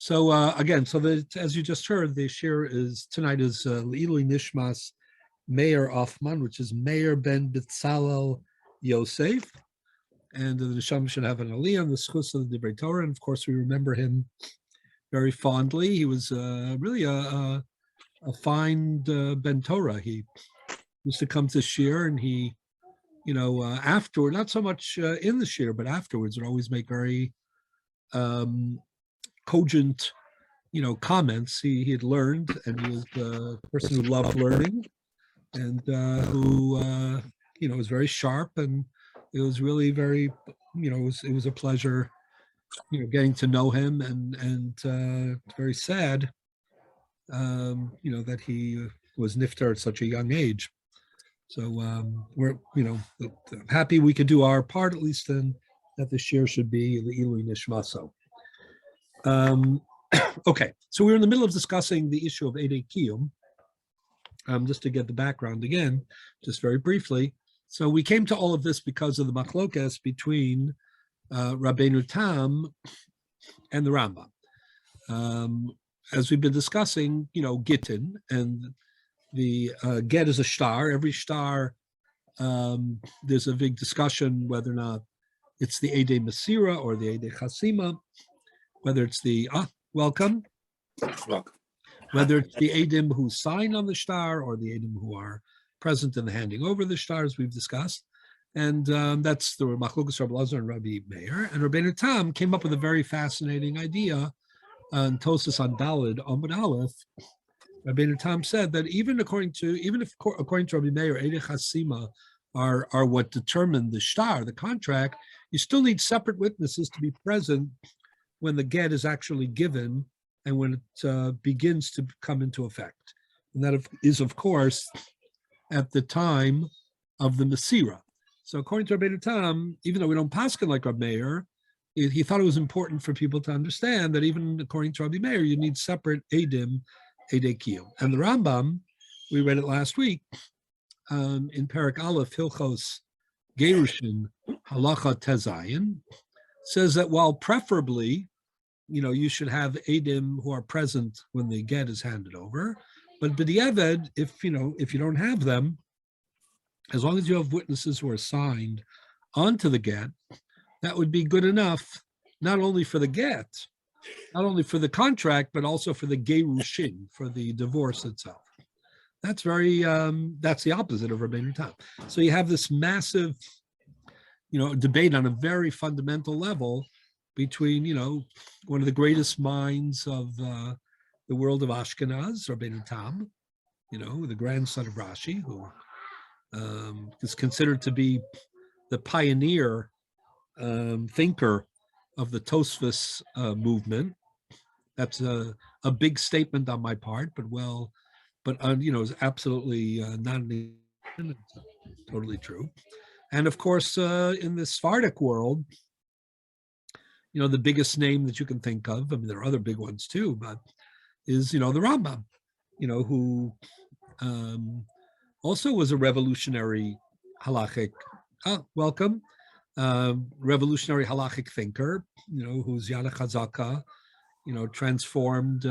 So again, as you just heard, the shir is tonight is Le'ilui Nishmas Meir Offman, which is Meir ben Bitzalel Yosef, and the Neshama should have an aliyah on the schus of the Divrei Torah, and of course we remember him very fondly. He was really a fine ben Torah. He used to come to shir, and he, afterward, not so much in the shir, but afterwards, would always make very cogent, comments. He had learned, and he was a person who loved learning, and who was very sharp, and it was really very, it was a pleasure, getting to know him, and very sad, that he was niftar at such a young age. So we're, happy we could do our part, at least, then, that the shir should be Le'ilui Nishmaso. Okay, so we're in the middle of discussing the issue of Edei Kiyum. Just to get the background again, just very briefly. So we came to all of this because of the machlokes between Rabbeinu Tam and the Rambam. As we've been discussing, Gittin, and the get is a star. Every star, there's a big discussion whether or not it's the Edei Masira or the Edei Chasima, whether it's the, welcome. Whether it's the Edim who sign on the star or the Edim who are present in the handing over the stars, we've discussed. And that's the Machlokes Rabbi Lazar and Rabbi Meir. And Rabbeinu Tam came up with a very fascinating idea on Tosas on Dalid, Amud Aleph. Rabbeinu Tam said that even if according to Rabbi Meir, Edei Chasima are what determine the star, the contract, you still need separate witnesses to be present when the get is actually given and when it begins to come into effect. And that is, of course, at the time of the Masira. So according to Rabbeinu Tam, even though we don't paskin like Rabbi Meir, he thought it was important for people to understand that even according to Rabbi Meir, you need separate Edim, Edei Kiyum. And the Rambam, we read it last week, in Perek Aleph, Hilchos Gerushin, Halacha Tezayin, says that while preferably, you should have Edim who are present when the get is handed over. But b'diavad, if you don't have them, as long as you have witnesses who are signed onto the get, that would be good enough, not only for the get, not only for the contract, but also for the gerushin, for the divorce itself. That's that's the opposite of Rabbeinu Tam. So you have this massive, debate on a very fundamental level between, one of the greatest minds of the world of Ashkenaz, Rabbeinu Tam, the grandson of Rashi, who is considered to be the pioneer thinker of the Tosfos movement. That's a big statement on my part, but is absolutely not totally true. And of course, in the Sephardic world, the biggest name that you can think of, I mean, there are other big ones too, but is, the Rambam, who also was a revolutionary halachic, revolutionary halachic thinker, whose Yada Chazaka, transformed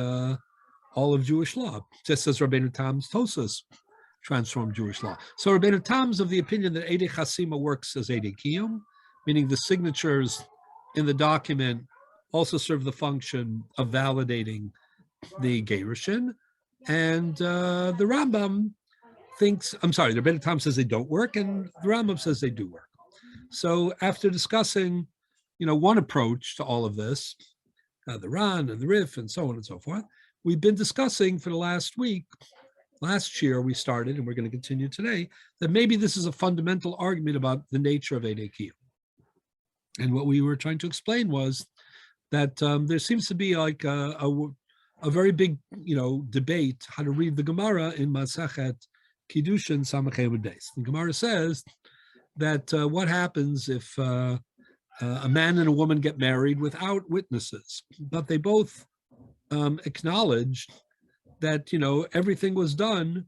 all of Jewish law, just as Rabbeinu Tam's Tosas transformed Jewish law. So Rabbeinu Tam's of the opinion that Edei Chasima works as Edei Kiyum, meaning the signatures in the document also serve the function of validating the Gerushin. And the Rambam thinks, the Rabbeinu Tam says they don't work, and the Rambam says they do work. So after discussing, one approach to all of this, the Ran and the Rif and so on and so forth, we've been discussing for the last year we started, and we're going to continue today, that maybe this is a fundamental argument about the nature of Edei Kiyum. And what we were trying to explain was that there seems to be like a very big, debate how to read the Gemara in Masachet Kiddushin Samachay Beis. The Gemara says that what happens if a man and a woman get married without witnesses, but they both acknowledged that, everything was done,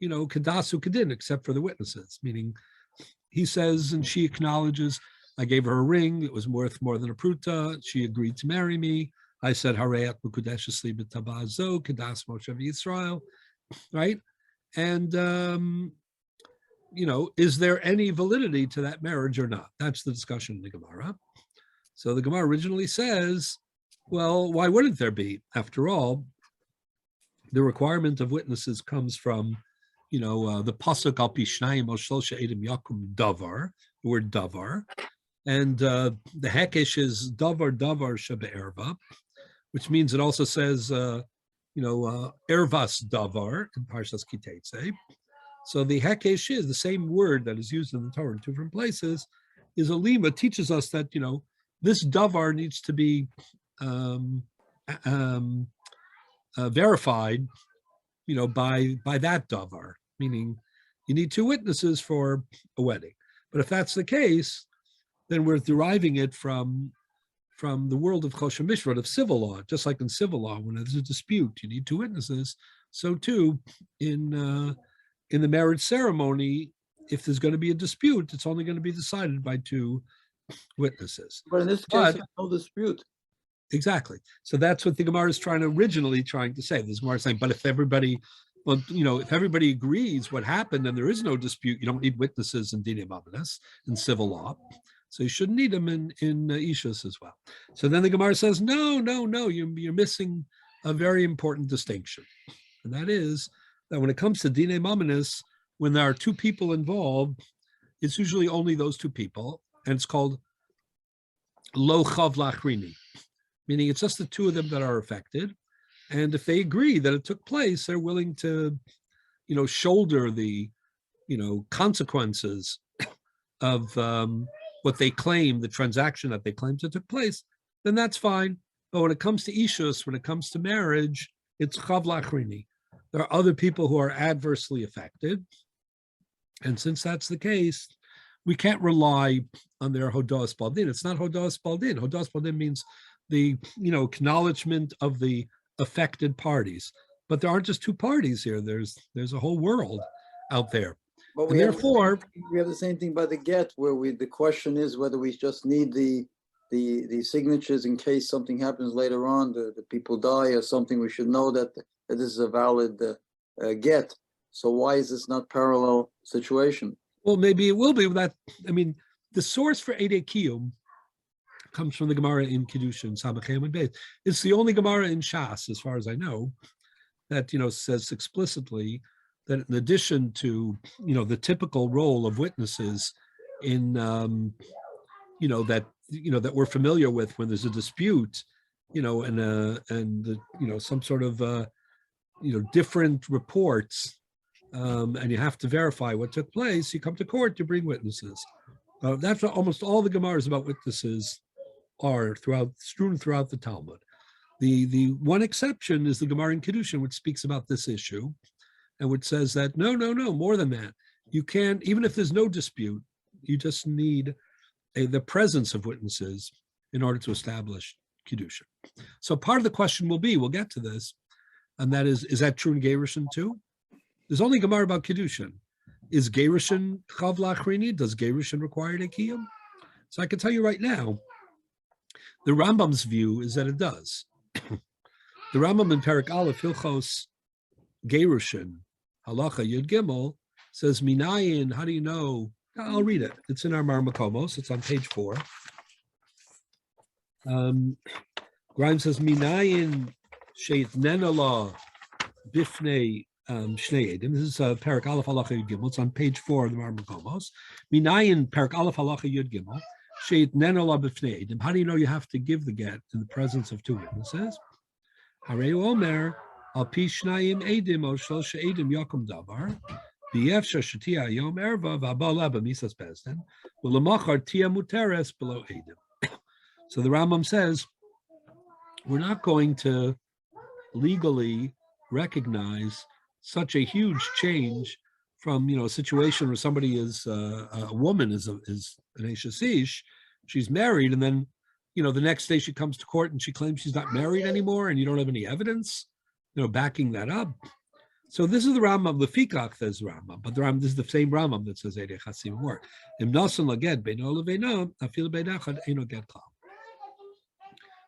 kadasu kadin, except for the witnesses, meaning he says, and she acknowledges, I gave her a ring. It was worth more than a pruta. She agreed to marry me. I said, Hareat Mukudeshesli B'tabazo, Kedas Moshe Yisrael, right? And, is there any validity to that marriage or not? That's the discussion in the Gemara. So the Gemara originally says, well, why wouldn't there be? After all, the requirement of witnesses comes from, the pasuk al pi shnayim o shlosha edim yakum davar, the word davar, and the hekesh is davar shebe'erva, which means it also says, ervas davar in Parshas Kitetse. So the hekesh is the same word that is used in the Torah in two different places. Is a lima teaches us that this davar needs to be verified, by that davar, meaning you need two witnesses for a wedding. But if that's the case, then we're deriving it from the world of Choshen Mishpat, of civil law. Just like in civil law, when there's a dispute, you need two witnesses. So too, in the marriage ceremony, if there's going to be a dispute, it's only going to be decided by two witnesses. But in this case, there's no dispute. Exactly. So that's what the Gemara is originally trying to say. The Gemara is saying, but if everybody agrees what happened and there is no dispute, you don't need witnesses in Dinei Mamanis, in civil law. So you shouldn't need them in Ishus as well. So then the Gemara says, no, you're missing a very important distinction. And that is that when it comes to Dinei Mamanis, when there are two people involved, it's usually only those two people, and it's called Lo Chav Lachrini, meaning it's just the two of them that are affected. And if they agree that it took place, they're willing to, shoulder the, consequences of what they claim, the transaction that they claim to took place, then that's fine. But when it comes to Ishus, when it comes to marriage, it's Chav Lachrini. There are other people who are adversely affected. And since that's the case, we can't rely on their Hodas Baldin. It's not Hodas Baldin. Hodas Baldin means the acknowledgement of the affected parties. But there aren't just two parties here. There's a whole world out there. But we have the same thing by the get, where the question is whether we just need the signatures in case something happens later on, the people die or something. We should know that this is a valid get. So why is this not parallel situation? Well, maybe it will be that. I mean, the source for Eidei Kiyum comes from the Gemara in Kiddushin, Samachem and Beis. It's the only Gemara in Shas, as far as I know, that says explicitly that in addition to the typical role of witnesses in that we're familiar with when there's a dispute, and some sort of different reports. And you have to verify what took place, you come to court to bring witnesses. That's what almost all the Gemaras about witnesses are strewn throughout the Talmud. The one exception is the Gemara in Kiddushin, which speaks about this issue, and which says that no, more than that. You can't, even if there's no dispute, you just need the presence of witnesses in order to establish Kiddushin. So part of the question will be, we'll get to this, and that is that true in Gerushin too? There's only Gemara about Kiddushin. Is Gerushin Chav Lachrini? Does Gerushin require Ekiyum? So I can tell you right now, the Rambam's view is that it does. The Rambam in Perek Aleph Hilchos Gerushin Halacha Yud Gimel says Minayin. How do you know? I'll read it. It's in our Marmakomos. It's on page 4. Grimes says Minayin Sheit Nenala Bifnei Shnei Edim. This is Perek Aleph Halacha Yud Gimel. It's on page 4 of the Marmakomos. Minayin Perek Aleph Halacha Yud Gimel. Sheit Nenala Bifnei Edim. How do you know you have to give the get in the presence of two witnesses? Harei Omer Al Pi Shnayim Edim O Shlosha Edim Yakum Davar. B'yefsha Shatia Yom Erva V'Abala B'Misas Bezdin V'Lamachar Tia Muteres Below Edim. So the Rambam says we're not going to legally recognize such a huge change from a situation where somebody is a woman is an Eshes Ish, she's married, and then the next day she comes to court and she claims she's not married anymore, and you don't have any evidence backing that up. So this is the Rambam, the Fikach says Rambam, but this is the same Rambam that says Eidei Chasim work.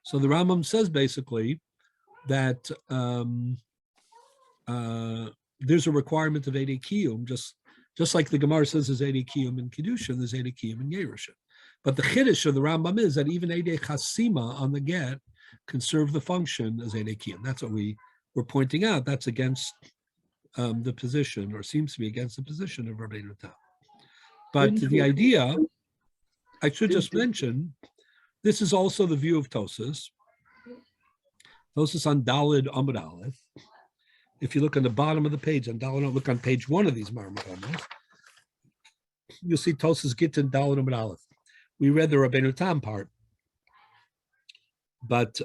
So the Rambam says basically that there's a requirement of Eidei Kiyum, just like the Gemara says there's Eidei Kiyum in Kiddushin, there's Eidei Kiyum in Yerushin. But the Chiddush of the Rambam is that even Eidei Chasima on the get can serve the function as Eidei Kiyum. That's what we were pointing out. That's against the position, or seems to be against the position of Rabbi Tam. But the idea, I should just mention, this is also the view of Tosas. Tosas on Dalid Amud Aleph. If you look on the bottom of the page, on Dalid, look on page 1 of these Marmachomas, you'll see Tosas Gittin Dalid Amud Aleph. We read the Rabbi Tam part, but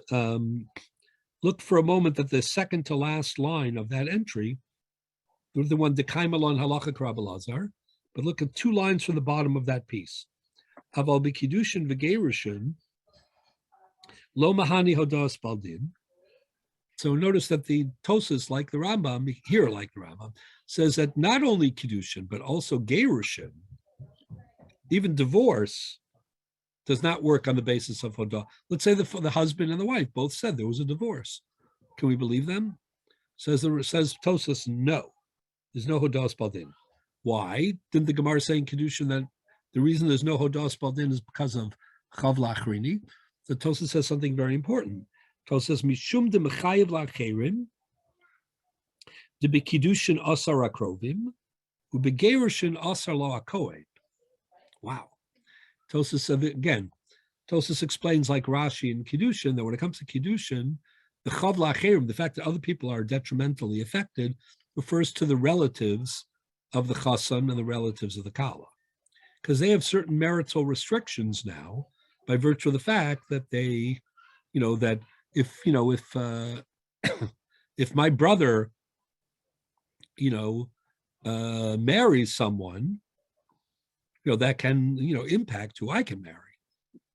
look for a moment at the second to last line of that entry, the one Dekaimalon Halacha Rabbalazar, but look at 2 lines from the bottom of that piece. Aval B'Kiddushin V'Gerushin Lo Mahani Hodas Baldin. So notice that the Tosas, like the Rambam, here like the Rambam, says that not only Kiddushin, but also Gerushin, even divorce, does not work on the basis of Hodah. Let's say the husband and the wife both said there was a divorce. Can we believe them? Says Tosas, no. There's no Hodas Baldin. Why? Didn't the Gemara say in Kiddushin that the reason there's no Hodas Baldin is because of Chav Lachrini? The Tosas says something very important. Tosas Mishum de Mechayev Lacherim de Bekiddushin Asar Akrovim uBegerushin Asar Lo Akohen. Wow. Tosas said again. Tosas explains like Rashi in Kiddushin that when it comes to Kiddushin, the Chav Lacherim, the fact that other people are detrimentally affected, refers to the relatives of the Chassan and the relatives of the Kala, because they have certain marital restrictions now by virtue of the fact that they, that if if my brother, marries someone, that can, impact who I can marry.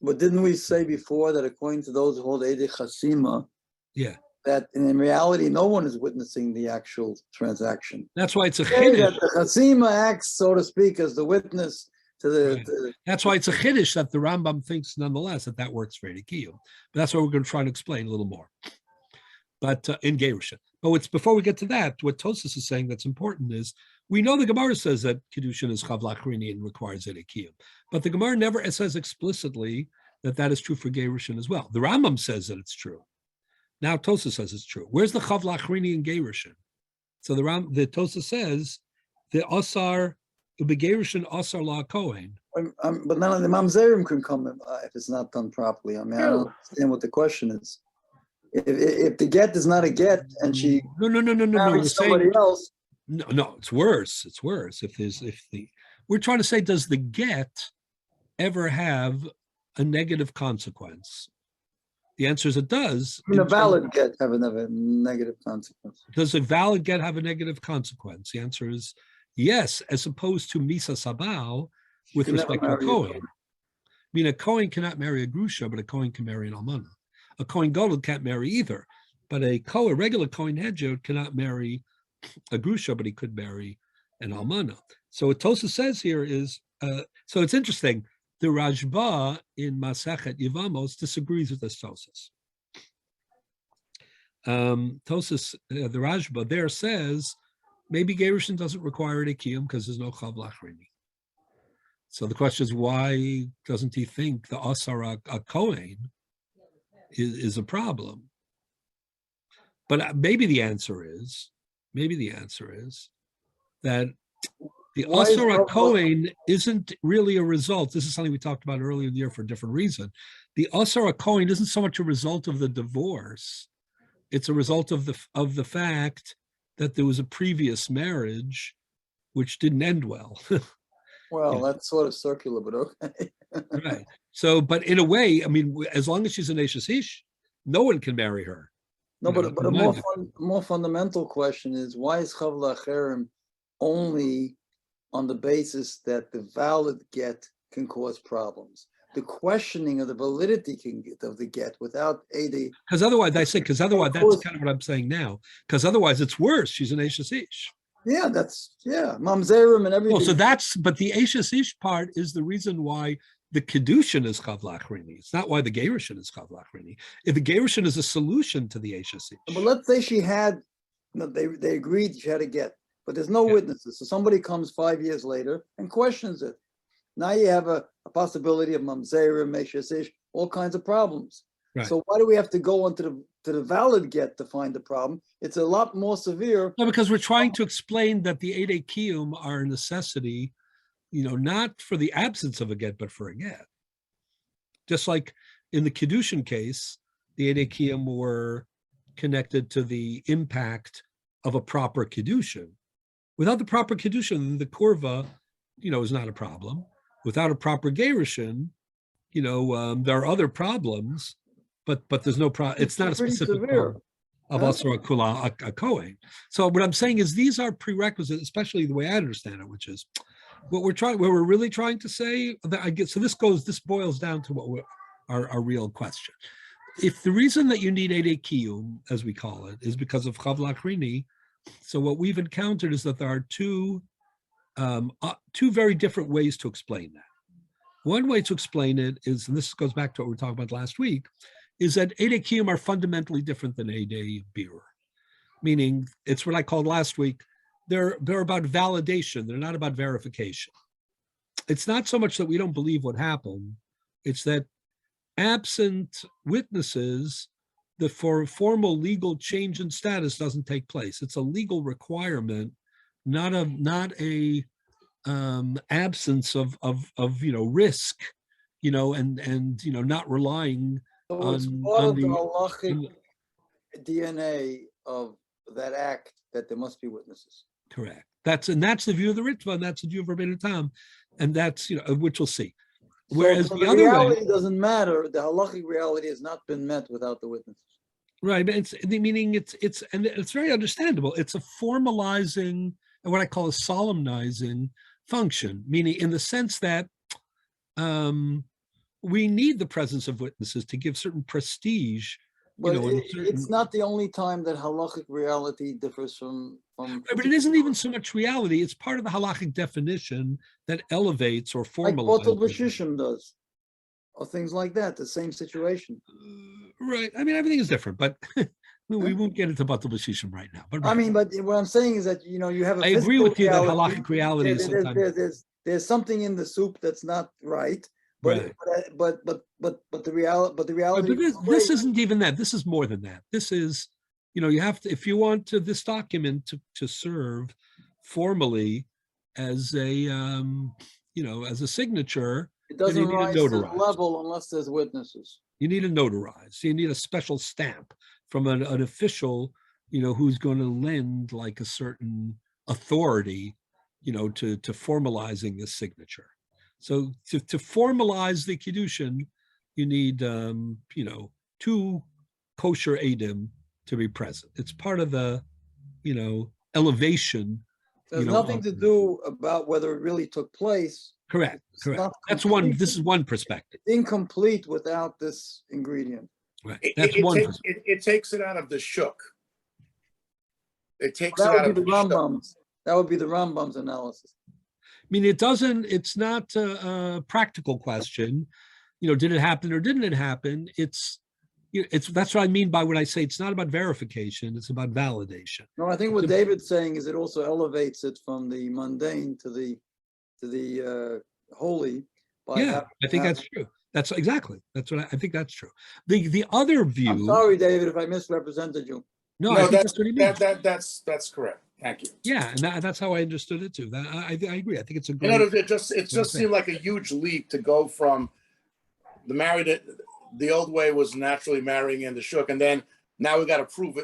But didn't we say before that according to those who hold Eidei Chasima, yeah, that in reality no one is witnessing the actual transaction? That's why it's a chiddush. That the Chasima acts, so to speak, as the witness to the. Right. That's why it's a chiddush that the Rambam thinks, nonetheless, that works for Eidei Kiyum. But that's what we're going to try to explain a little more. But in Gerushin. But before we get to that, what Tosas is saying that's important is we know the Gemara says that Kiddushin is Chav Lachrini and requires Eidei Kiyum. But the Gemara never says explicitly that is true for Gerushin as well. The Rambam says that it's true. Now Tosas says it's true. Where's the Chav Lachrini in Gerushin? So the Tosas says the Asar, Ubegerushin Asar La Kohen. But none of the Mamzerim can come if it's not done properly. I mean, I don't understand what the question is. If the get is not a get and she marries somebody else. No, it's worse. It's worse. We're trying to say, does the get ever have a negative consequence? The answer is it does. A valid get have a negative consequence. Does a valid get have a negative consequence? The answer is yes, as opposed to Misa Sabal with respect to a Kohen. I mean, a Kohen cannot marry a Grusha, but a Kohen can marry an Almana. A Kohen Gadol can't marry either, but a regular Kohen Hedjot cannot marry a Grusha, but he could marry an Almana. So what Tosas says here is, so it's interesting, the Rajba in Masachet Yevamos disagrees with this Tosas. The Rajba there says, maybe Gerushin doesn't require Eidei Kiyum because there's no Chav Lachrini. So the question is, why doesn't he think the Asar a Kohen is a problem? But maybe the answer is that the Asar Kohen isn't really a result. This is something we talked about earlier in the year for a different reason. The Asar Kohen isn't so much a result of the divorce; it's a result of the fact that there was a previous marriage which didn't end well. Well, that's sort of circular, but okay. Right. So, but in a way, I mean, as long as she's an Eishes Ish, no one can marry her. No, but a more fundamental question is, why is Chav La'acherim only on the basis that the valid get can cause problems? The questioning of the validity of the get without Eidei. Because otherwise, that's kind of what I'm saying now. Because otherwise, it's worse. She's an Eishes Ish. Yeah, Mamzerim and everything. But the Eishes Ish part is the reason why the Kedushin is Chavla Achrini. It's not why the Gerushin is Chavla Achrini. If the Gerushin is a solution to the Eishes Ish. But let's say she had, no, they agreed she had a get, but there's no witnesses. So somebody comes 5 years later and questions it. Now you have a possibility of mamzera, meshes, all kinds of problems. Right. So why do we have to go on to the valid get to find the problem? It's a lot more severe. No, because we're trying to explain that the Eidei Kiyum are a necessity, not for the absence of a get, but for a get. Just like in the Kedushin case, the Eidei Kiyum were connected to the impact of a proper Kedushin. Without the proper Kedushin, the Korva, is not a problem. Without a proper Gerushin, there are other problems, but there's no problem. It's not a specific problem of Asura Kula a Kohen. So what I'm saying is these are prerequisites, especially the way I understand it, which is what we're really trying to say. So this boils down to what our real question. If the reason that you need Eidei Kiyum, as we call it, is because of Chavla Achrini, so what we've encountered is that there are two very different ways to explain that. One way to explain it is, and this goes back to what we were talking about last week, is that Eidei Kiyum are fundamentally different than Eidei Birur. Meaning, it's what I called last week, they're about validation, they're not about verification. It's not so much that we don't believe what happened, it's that absent witnesses, the formal legal change in status doesn't take place. It's a legal requirement, not a absence of risk, and not relying So it's part of the halachic DNA of that act that there must be witnesses. Correct. That's the view of the Ritva, and that's the view of Rabbi Tam, and that's which we'll see. Whereas so the the other reality way doesn't matter. The halachic reality has not been met without the witnesses. Right, but it's very understandable. It's a formalizing and what I call a solemnizing function, meaning in the sense that we need the presence of witnesses to give certain prestige. But it's not the only time that halachic reality differs from. But it isn't even so much reality. It's part of the halachic definition that elevates or formalizes. Like Botel B'Shishim does, or things like that. The same situation. Right. I mean, everything is different, but we won't get into Batal B'Shishim right now. But right. I mean, but what I'm saying is that you have a. I agree with you reality. that halachic reality is sometimes there's something in the soup that's not right. But right. but the reality. But this isn't even that. This is more than that. This is, you have to, if you want this document to serve formally as a as a signature, it doesn't rise to the notarized level unless there's witnesses. You need a notarized. You need a special stamp from an official, who's going to lend like a certain authority, to formalizing this signature. So to formalize the Kiddushin, you need, two kosher Eidim to be present. It's part of the, elevation. There's nothing to do about whether it really took place. Correct. That's one. This is one perspective. Incomplete without this ingredient. Right. It takes it out of the shuk. It takes that it out of the the Rambam's. That would be the Rambam's analysis. I mean, it's not a practical question. Did it happen or didn't it happen? It's that's what I mean by when I say it's not about verification, it's about validation. No, I think what David's saying is it also elevates it from the mundane to the holy. I think that's true. That's exactly. That's what I think that's true. The other view. I'm sorry, David, if I misrepresented you. No, that's correct. Thank you. Yeah, and that's how I understood it too. I agree. I think it's a great. It just seemed like a huge leap to go from the old way was naturally marrying in the shuk, and then now we got to prove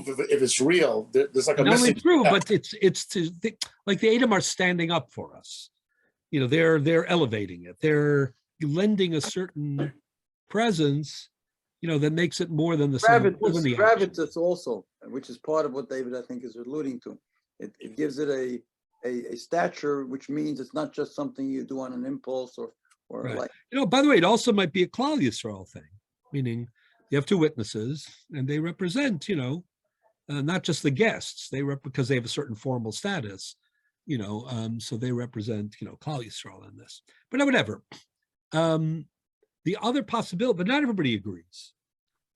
if it's real. There's like a not missing only prove, but it's like the Edom are standing up for us. They're elevating it. They're lending a certain presence, that makes it more than the gravitas also, which is part of what David, I think, is alluding to. It gives it a stature, which means it's not just something you do on an impulse or right. like. By the way, it also might be a Klal Yisrael thing, meaning you have two witnesses and they represent, not just the guests, because they have a certain formal status, so they represent, Klal Yisrael in this. But whatever. The other possibility, but not everybody agrees.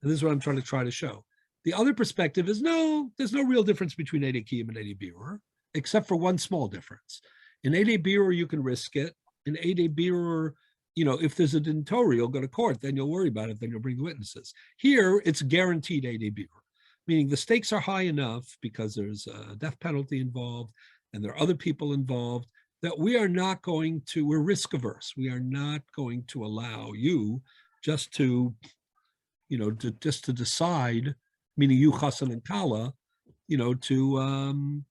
And this is what I'm trying to show. The other perspective is no, there's no real difference between Eidei Kiyum and Eidei Birur, except for one small difference. In Eidei Birur, you can risk it. In Eidei Birur, if there's a din Torah, you'll go to court, then you'll worry about it, then you'll bring the witnesses. Here, it's guaranteed Eidei Birur, meaning the stakes are high enough because there's a death penalty involved and there are other people involved that we are not going to, we're risk averse. We are not going to allow you just to, just to decide, meaning you, Chassan and Kala, to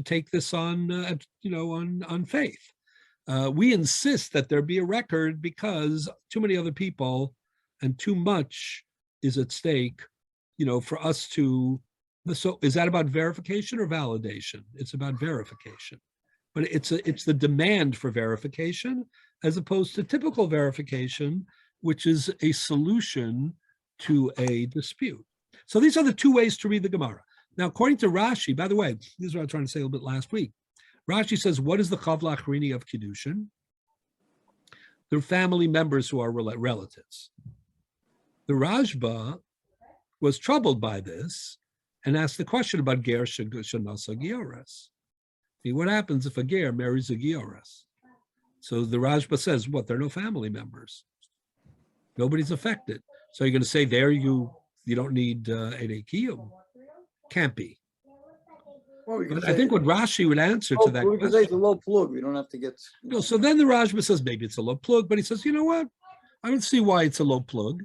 take this on, on faith. We insist that there be a record because too many other people and too much is at stake, for us to. So is that about verification or validation? It's about verification, but it's the demand for verification as opposed to typical verification, which is a solution to a dispute. So these are the two ways to read the Gemara. Now, according to Rashi, by the way, this is what I was trying to say a little bit last week. Rashi says, what is the Chavla Achrini of Kiddushin? They're family members who are relatives. The Rashba was troubled by this and asked the question about Ger Shanasa Giores. What happens if a Ger marries a Giores? So the Rashba says, what, they're no family members. Nobody's affected. So you're going to say there you don't need Eidei Kiyum. Can't be. Well, but I think what Rashi would answer to that question, it's a low plug. We don't have to get. So then the Rashba says maybe it's a low plug, but he says, you know what? I don't see why it's a low plug.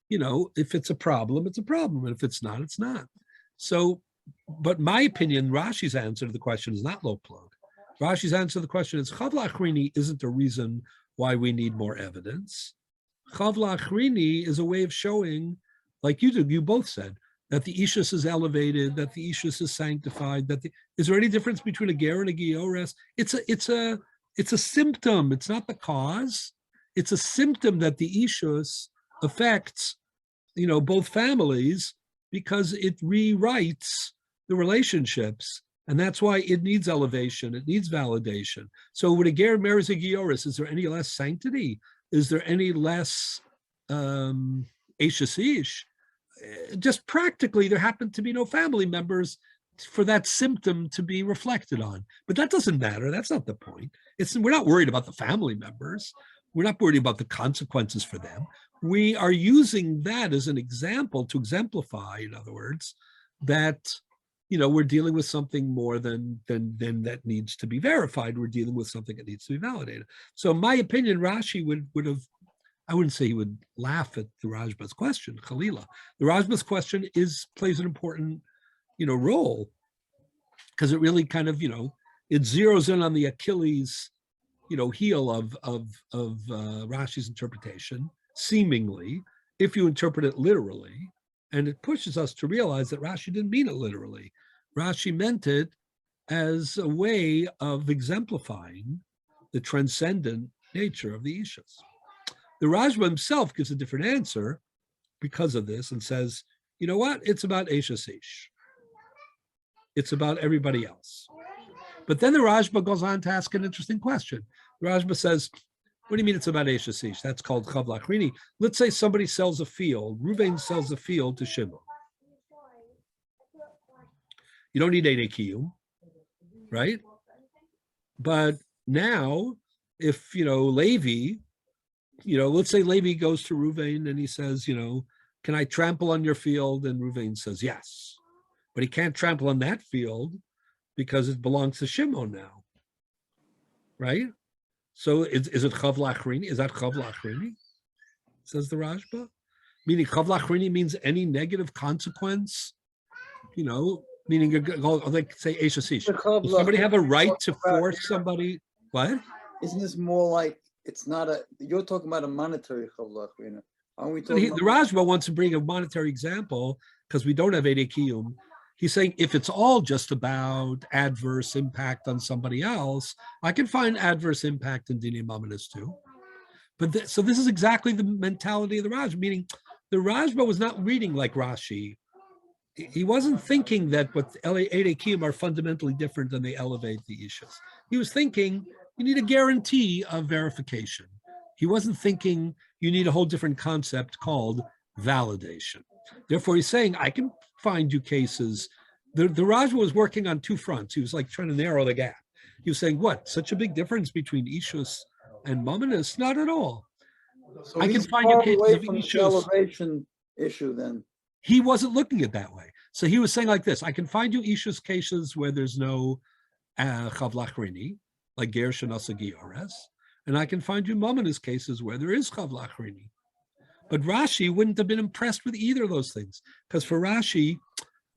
If it's a problem, it's a problem, and if it's not, it's not. So, but my opinion, Rashi's answer to the question is not low plug. Rashi's answer to the question is Chavla Achrini isn't a reason why we need more evidence. Chavla Achrini is a way of showing, like you both said, that the Ishus is elevated, that the Ishus is sanctified. Is there any difference between a ger and a giores? It's a symptom. It's not the cause. It's a symptom that the Ishus affects, both families because it rewrites the relationships, and that's why it needs elevation. It needs validation. So when a ger marries a giores, is there any less sanctity? Is there any less Eishasish? Just practically, there happen to be no family members for that symptom to be reflected on. But that doesn't matter. That's not the point. We're not worried about the family members. We're not worried about the consequences for them. We are using that as an example to exemplify, in other words, that we're dealing with something more than that needs to be verified. We're dealing with something that needs to be validated. So in my opinion, Rashi would have, I wouldn't say he would laugh at the Rashba's question, Khalila. The Rashba's question plays an important, role because it really kind of, it zeroes in on the Achilles, heel of Rashi's interpretation, seemingly, if you interpret it literally, and it pushes us to realize that Rashi didn't mean it literally. Rashi meant it as a way of exemplifying the transcendent nature of the Ishus. The Rashba himself gives a different answer because of this and says, you know what? It's about Eishasish. It's about everybody else. But then the Rashba goes on to ask an interesting question. The Rashba says, what do you mean it's about Eishasish? That's called Chavla Achrini. Let's say somebody sells a field. Reuven sells a field to Shimon. You don't need Eidei Kiyum, right? But now, if, Levi, let's say Levi goes to Reuven and he says, can I trample on your field? And Reuven says, yes. But he can't trample on that field because it belongs to Shimon now, right? So is it Chavla Achrini? Is that Chavla Achrini? Says the Rashba. Meaning Chavla Achrini means any negative consequence, meaning like say Eishasish. Does somebody have a right to force somebody? What? Isn't this more like it's not you're talking about a monetary Chavla Achrini. Aren't we talking The Rashba wants to bring a monetary example because we don't have Eidei Kiyum. He's saying if it's all just about adverse impact on somebody else, I can find adverse impact in Dinei Mamonos too. But so this is exactly the mentality of the Rashba, meaning the Rashba was not reading like Rashi. He wasn't thinking that what Eidei Kiyum are fundamentally different than they elevate the Ishus. He was thinking you need a guarantee of verification. He wasn't thinking you need a whole different concept called validation. Therefore, he's saying, I can find you cases. The Rajah was working on two fronts. He was like trying to narrow the gap. He was saying, what, such a big difference between Ishus and Mominus? Not at all. So I can he's find you far cases away of from the Ishus. elevation issue then. He wasn't looking at it that way. So he was saying like this, I can find you Ishus cases where there's no Chavlachrini, like Ger Shanasa Giores, and I can find you Mominus cases where there is Chavlachrini. But Rashi wouldn't have been impressed with either of those things, because for Rashi,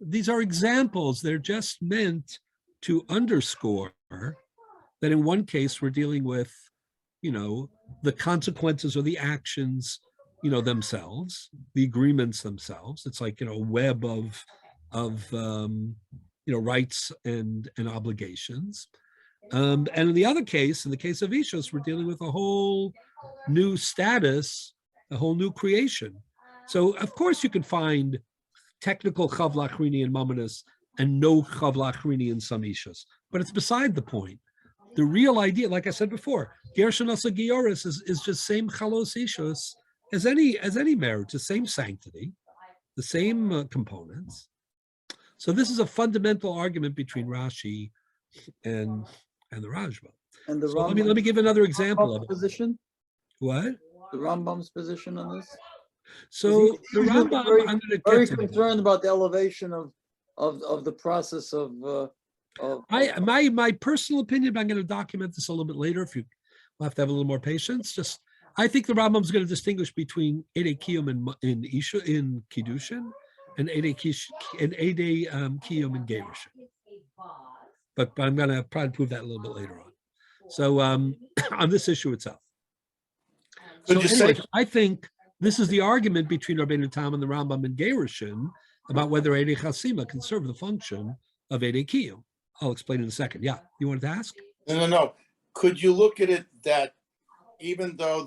these are examples. They're just meant to underscore that in one case we're dealing with, the consequences or the actions, themselves, the agreements themselves. It's like, a web of rights and obligations. And in the other case, in the case of Ishus, we're dealing with a whole new status, a whole new creation. So of course you can find technical Chavlachrini and Mominus and no Chavlachrini in some Ishus, but it's beside the point. The real idea, like I said before, Gershon Asa Gioris is just same Chalos Ishus as any marriage, the same sanctity, the same components. So this is a fundamental argument between Rashi and the Rajba. And the So let me give another example of it. Position? What? The Rambam's position on this? So the He's usually Rambam, very, I'm going to very get to concerned about the elevation of the process of my personal opinion, but I'm going to document this a little bit later. If you will have to have a little more patience. Just I think the Rambam's going to distinguish between Edei Kiyum in Kiddushin and Edei Kiyum in Gerushin. But I'm going to probably prove that a little bit later on. So on this issue itself. So anyways, I think this is the argument between Rabbeinu Tam and the Rambam in Gerushin about whether Edei Chasima can serve the function of Edei Kiyum. I'll explain in a second. Yeah, you wanted to ask? No. Could you look at it that even though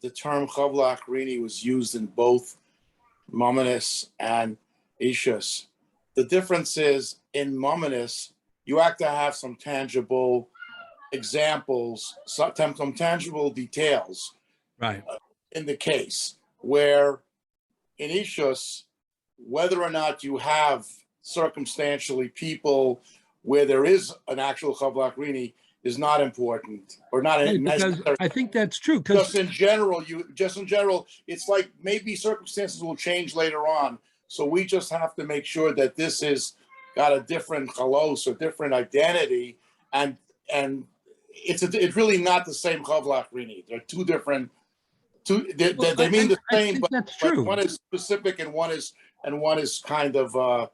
the term Chavla Achrini was used in both Mominus and Ishus, the difference is in Mominus, you have to have some tangible examples, some tangible details, right, in the case, where in Ishus, whether or not you have circumstantially people where there is an actual Chavla Achrini is not important or not necessary. I think that's true. Just in general, it's like maybe circumstances will change later on. So we just have to make sure that this is got a different chalos or different identity, and it's really not the same Chavla Achrini. They're two different. They mean the same, but one is specific and one is kind of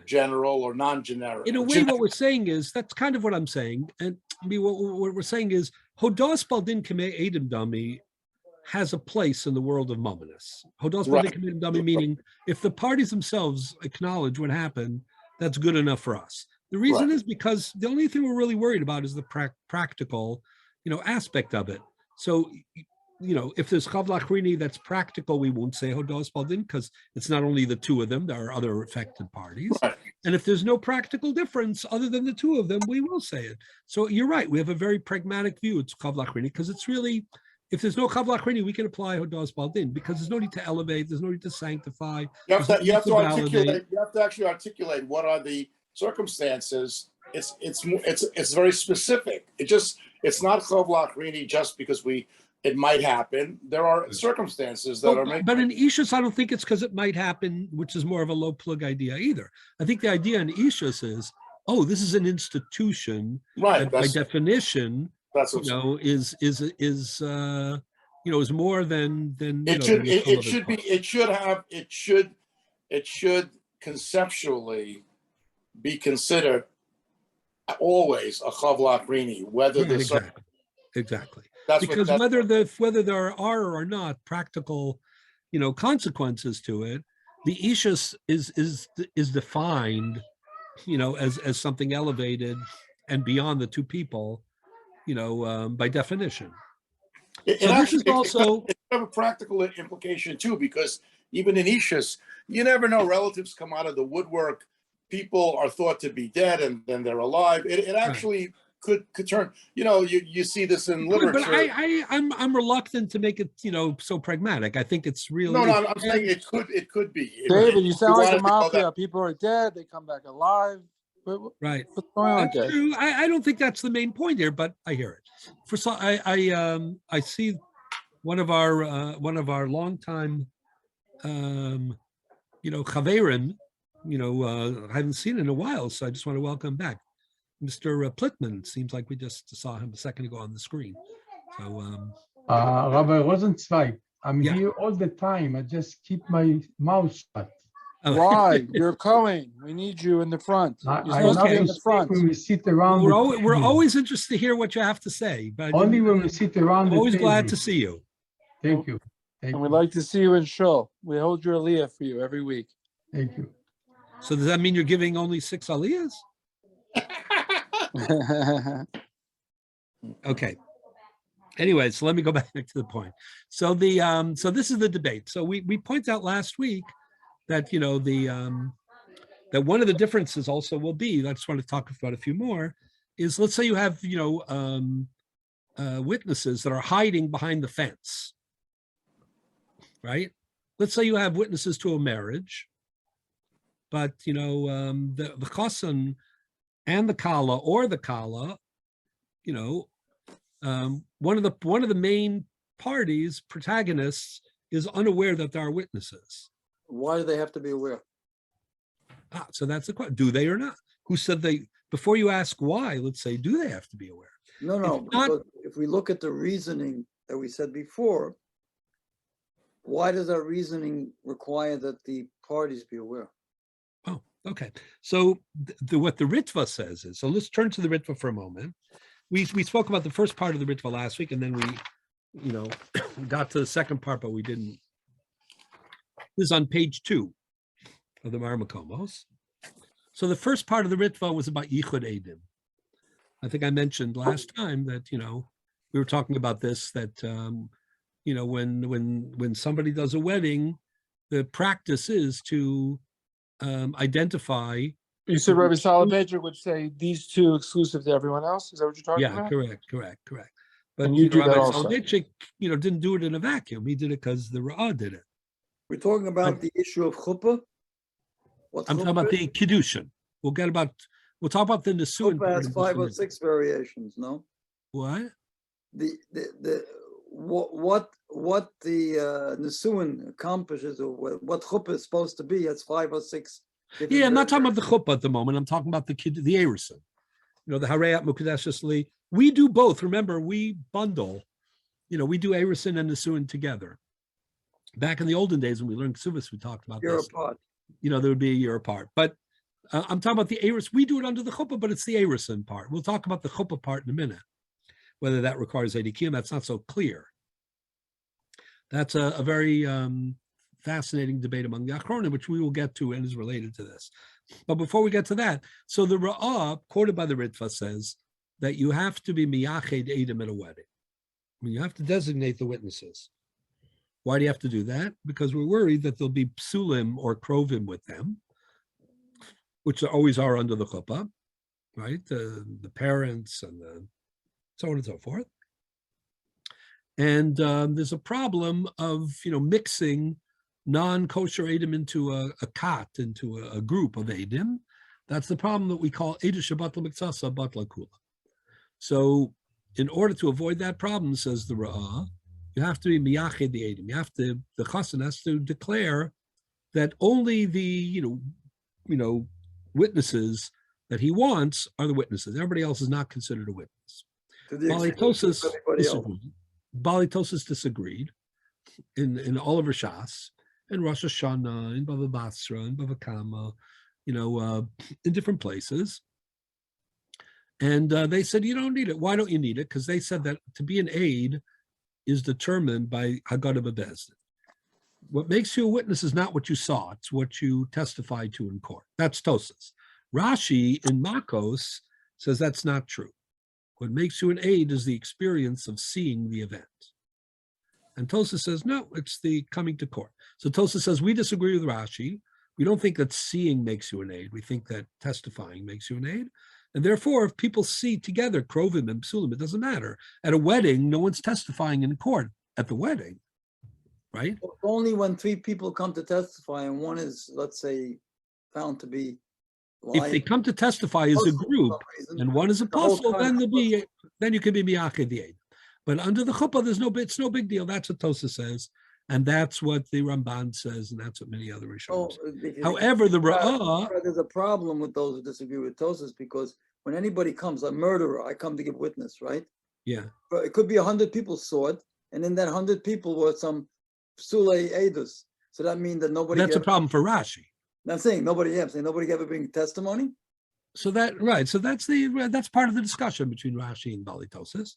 general or non-generic. In a way, what we're saying is that's kind of what I'm saying, and what we're saying is Hodos Baldin Kamei Edim Dami has a place in the world of Mominus. Hodos Baldin Kamei Edim Dami meaning if the parties themselves acknowledge what happened, that's good enough for us. The reason is because the only thing we're really worried about is the practical, aspect of it. So, if there's Chavla Achrini that's practical, we won't say Hodos Baldin because it's not only the two of them, there are other affected parties. Right. And if there's no practical difference other than the two of them, we will say it. So you're right. We have a very pragmatic view. It's Chavla Achrini because it's really, if there's no Chavla Achrini, we can apply Hodos Baldin because there's no need to elevate, there's no need to sanctify. You have to actually articulate what are the circumstances. It's very specific. It's not Chavla Achrini just because it might happen. There are circumstances that are making. But in Ishus, I don't think it's because it might happen, which is more of a low plug idea either. I think the idea in Ishus is, this is an institution that by definition, that's is more than it should conceptually be considered always a Chavla Achrini, whether exactly. Because whether there are or not practical, consequences to it, the Ishus is defined, as something elevated and beyond the two people, by definition. This is also a practical implication too, because even in Ishus, you never know. Relatives come out of the woodwork. People are thought to be dead, and then they're alive. It actually could turn. You see this in Good, literature. but I'm reluctant to make it so pragmatic. I think it's really No, I'm saying it could be. David, you sound like wanted a to go mafia. that- People are dead. They come back alive. right. What's going on, That's guys? true. I don't think that's the main point here, but I hear it. I see one of our longtime Chaverin, I haven't seen in a while, so I just want to welcome back Mr. Plittman. Seems like we just saw him a second ago on the screen. So Rabbi Rosensweig, I'm Yeah. here all the time. I just keep my mouth shut. Why? You're Cohen. We need you in the front. I You're supposed to love be in to the speak front. when we sit around we're the table. always interested to hear what you have to say, but Only when we sit around I'm the always table. glad to see you. Thank you. Thank And we'd you. like to see you in Shul. We hold your aliyah for you every week. Thank you. So does that mean you're giving only 6 aliyahs? Okay. Anyway, so let me go back to the point. So this is the debate. So we point out last week that that one of the differences also will be, I just want to talk about a few more, is let's say you have witnesses that are hiding behind the fence, right? Let's say you have witnesses to a marriage, but the chassan and the kala or the kala, one of the main parties, protagonists, is unaware that there are witnesses. Why do they have to be aware? So that's the question. Do they or not? Who said they? Before you ask why, let's say, do they have to be aware? No, If not- because if we look at the reasoning that we said before, why does our reasoning require that the parties be aware? Oh, okay. So what the Ritva says is, so let's turn to the Ritva for a moment. We spoke about the first part of the Ritva last week, and then we, got to the second part, but we didn't. This is on page 2 of the Marmakomos. So the first part of the Ritva was about Yichud Eidim. I think I mentioned last time that, we were talking about this, that, when somebody does a wedding, the practice is to identify. You said Rabbi Soloveitchik would say these two exclusive to everyone else. Is that what you're talking about? Correct. But And you do that Rabbi also. Soloveitchik, didn't do it in a vacuum. He did it because the Ra'ah did it. We're talking about the issue of chuppah. What I'm talking about the Kiddushin. We'll talk about the Nisuin. chuppah has 5 or 6 variations. No, What? what the Nisuin accomplishes, or what chuppah is supposed to be, has 5 or 6. Yeah, I'm not talking about the chuppah at the moment. I'm talking about the Erusin. The Harayat Mukadeshus Li. We do both. Remember, we bundle. We do Erusin and Nisuin together. Back in the olden days when we learned Ksubis, we talked about Year this. apart. There would be a year apart. But I'm talking about the Erusin. We do it under the chuppah, but it's the Erusin part. We'll talk about the chuppah part in a minute. Whether that requires Edikiyim, that's not so clear. That's a very fascinating debate among the Achronim, which we will get to and is related to this. But before we get to that, so the Ra'ah, quoted by the Ritva, says that you have to be miyached edim at a wedding. You have to designate the witnesses. Why do you have to do that? Because we're worried that there'll be psulim or krovim with them, which always are under the chuppah, right? The parents and so on and so forth. And there's a problem of mixing non-kosher edim into a kat, into a group of edim. That's the problem that we call edus shebatla miktsasa batla kula. So in order to avoid that problem, says the Ra'ah, you have to be miyached the edim. The chassan has to declare that only the witnesses that he wants are the witnesses. Everybody else is not considered a witness. To the exclusion of everybody else. Bali Tosas disagreed in Oliver Shas, in Rosh Hashanah, in Bava Basra, in Bava Kama, in different places. And they said, you don't need it. Why don't you need it? Because they said that to be an aid is determined by Haggadah Bebezdin. What makes you a witness is not what you saw, it's what you testified to in court. That's Tosas. Rashi in Makos says that's not true. What makes you an aid is the experience of seeing the event. And Tosas says, no, it's the coming to court. So Tosas says, we disagree with Rashi. We don't think that seeing makes you an aid. We think that testifying makes you an aid. And therefore, if people see together krovim and psulim, it doesn't matter. At a wedding, no one's testifying in court at the wedding, right? Only when 3 people come to testify and one is, let's say, found to be If they lying. come to testify as a for some group, reason, and one is a the whole puzzle, time then you can be miyaked the aid. But under the chuppah, it's no big deal. That's what Tosa says, and that's what the Ramban says, and that's what many other Rishonim say. However, the Ra'ah, There's a problem with those who disagree with Tosas because when anybody comes, a murderer, I come to give witness, right? yeah, But it could be 100 people saw it, and in that 100 people were some psule edus. So that means that nobody. that's a problem for Rashi. I'm saying nobody. Yeah, I'm saying nobody ever bring testimony. So that's part of the discussion between Rashi and Bali Tosas.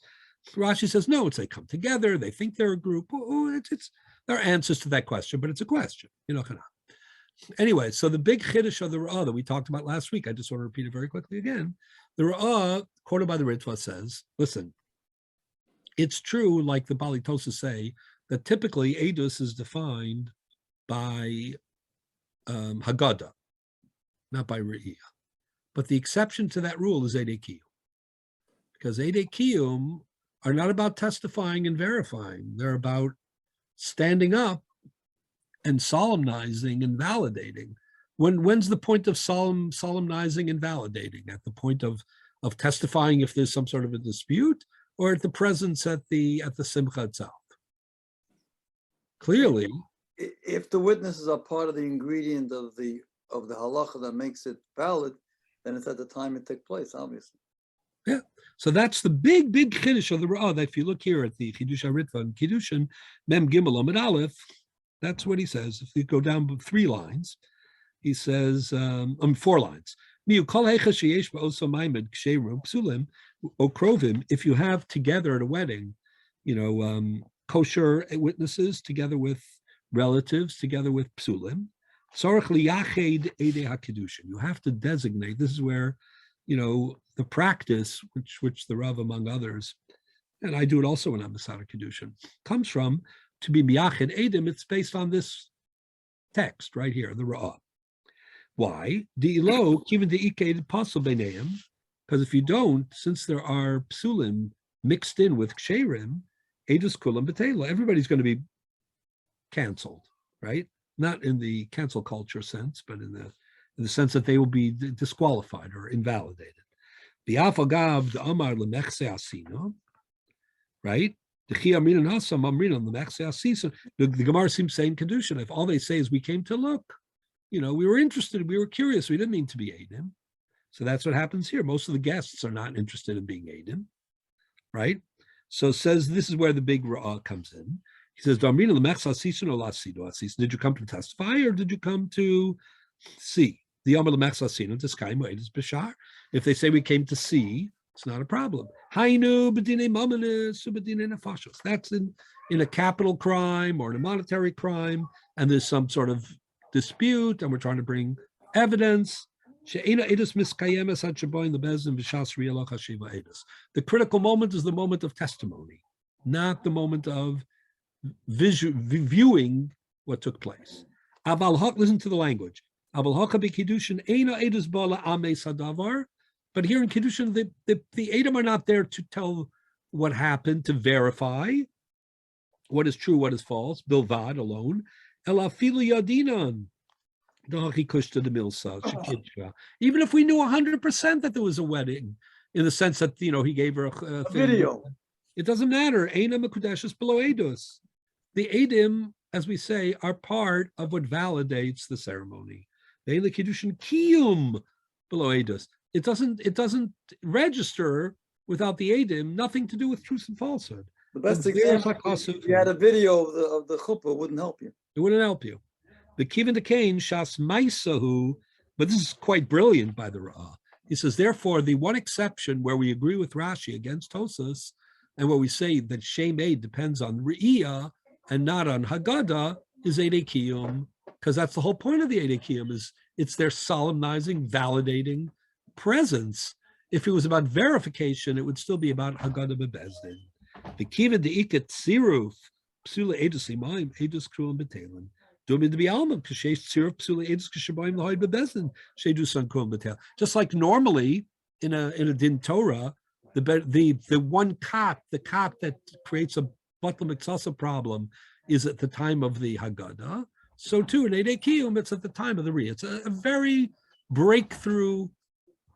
Rashi says no, they come together, they think they're a group. There are answers to that question, but it's a question. Anyway, so the big chiddush of the Ra'ah that we talked about last week, I just want to repeat it very quickly again. The Ra'ah, quoted by the Ritva, says, listen, it's true, like the Bali Tosas say, that typically Eidos is defined by Haggadah, not by Re'iyah. But the exception to that rule is Eidei Kiyum. Because Eidei Kiyum are not about testifying and verifying. They're about standing up and solemnizing and validating. When's the point of solemnizing and validating? At the point of testifying if there's some sort of a dispute, or at the presence at the simcha itself? Clearly, If the witnesses are part of the ingredient of the halacha that makes it valid, then it's at the time it took place, obviously. yeah. So that's the big chiddush of the Ra'ah. That if you look here at the Chidush HaRitva and Kiddushin, Mem Gimel Amud Aleph, that's what he says. If you go down 3 lines, he says, 4 lines. If you have together at a wedding, kosher witnesses together with relatives, together with psulim, you have to designate. This is where, the practice, which the Rav, among others, and I do it also when I'm Masada Kedushin, comes from, to be miyached edim, it's based on this text right here, the Ra'ah. Why? Because if you don't, since there are psulim mixed in with ksherim, edus kulam b'teila, everybody's going to be canceled, right? Not in the cancel culture sense, but in the sense that they will be disqualified or invalidated. The afagav the amar lemechse asino, right? The Gemara seems saying Kedushin. If all they say is we came to look, we were interested, we were curious, we didn't mean to be Eidim. So that's what happens here. Most of the guests are not interested in being Eidim, right? So it says this is where the big Ra'ah comes in. He says, did you come to testify or did you come to see? If they say we came to see, it's not a problem. That's in a capital crime or in a monetary crime, and there's some sort of dispute, and we're trying to bring evidence. The critical moment is the moment of testimony, not the moment of viewing what took place. Listen to the language. But here in Kiddushin, the Edom are not there to tell what happened, to verify what is true, what is false, bilvad alone. Even if we knew 100% that there was a wedding, in the sense that, he gave her a video. It doesn't matter. Einam Mekudeshes below Eidos. The Eidim, as we say, are part of what validates the ceremony. The Eile Kiddushin Kiyum below Eidos. It doesn't register without the Eidim, nothing to do with truth and falsehood. The best example, if you had a video of the chuppah, it wouldn't help you. It wouldn't help you. The Kivin Dekain Shas Maisahu, but this is quite brilliant by the Ra'ah. He says, therefore, the one exception where we agree with Rashi against Tosas, and where we say that Shem Eid depends on Re'iyah and not on Haggadah, is Eidei Kiyum, because that's the whole point of the Eidei Kiyum, is it's their solemnizing, validating presence. If it was about verification, it would still be about Haggadah Bebezdin. The Kivin Deikat Siruf, Psula Eidus Imayim, Eidus Kruim Betelin. Just like normally in a din Torah, the one cop that creates a Batla Mitzasa problem is at the time of the Haggadah. So too in Eidei Kiyum, it's at the time of the Riyah. It's a very breakthrough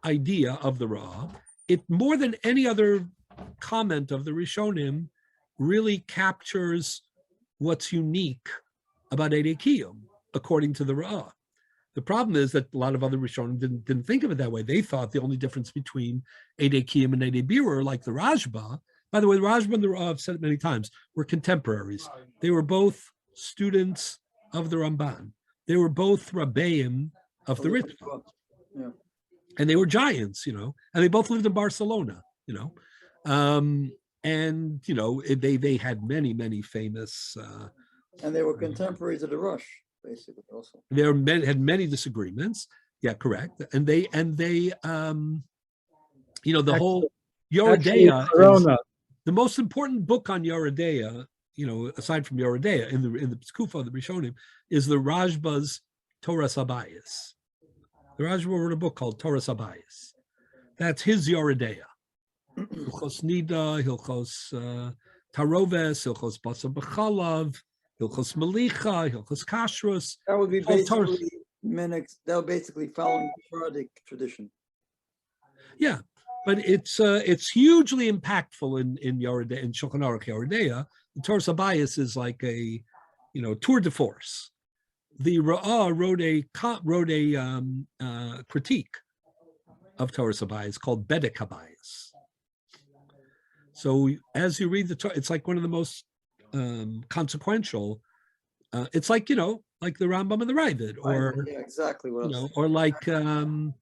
idea of the Ra. It more than any other comment of the Rishonim really captures what's unique about Eidei Kiyum, according to the Ra. The problem is that a lot of other Rishonim didn't think of it that way. They thought the only difference between Eidei Kiyum and Eidei Birur, like the Rashba, by the way, the Rashba and the Ra, I've said it many times, were contemporaries. They were both students of the Ramban. They were both Rabbeim of the Ritva. Yeah. And they were giants, and they both lived in Barcelona, and, they had many, many famous. And they were contemporaries of the Rush, basically, also. They had many disagreements. Yeah, correct. And they the whole Yoredeya, the most important book on Yoredeya, aside from Yoredeya in the Skufa of the Rishonim, is the Rashba's Torah Sabayis. The Rashba wrote a book called Torah Sabayis. That's his Yoredeya. Hilchos Nida, Hilchos Taroves, Hilchos Basar B'chalav, Hilchos Melicha, Hilchos Kashrus. That would be basically that would basically following the Sephardic tradition. Yeah, but it's hugely impactful in Yoredeya, in Shulchan Aruch Yoredeya. The Torah Sabayis is like a tour de force. The Ra'ah wrote a critique of Torah Sabayis called Bedek Habayis. So as you read the Torah, it's like one of the most consequential. It's like like the Rambam and the Ravid, or yeah, exactly what or like the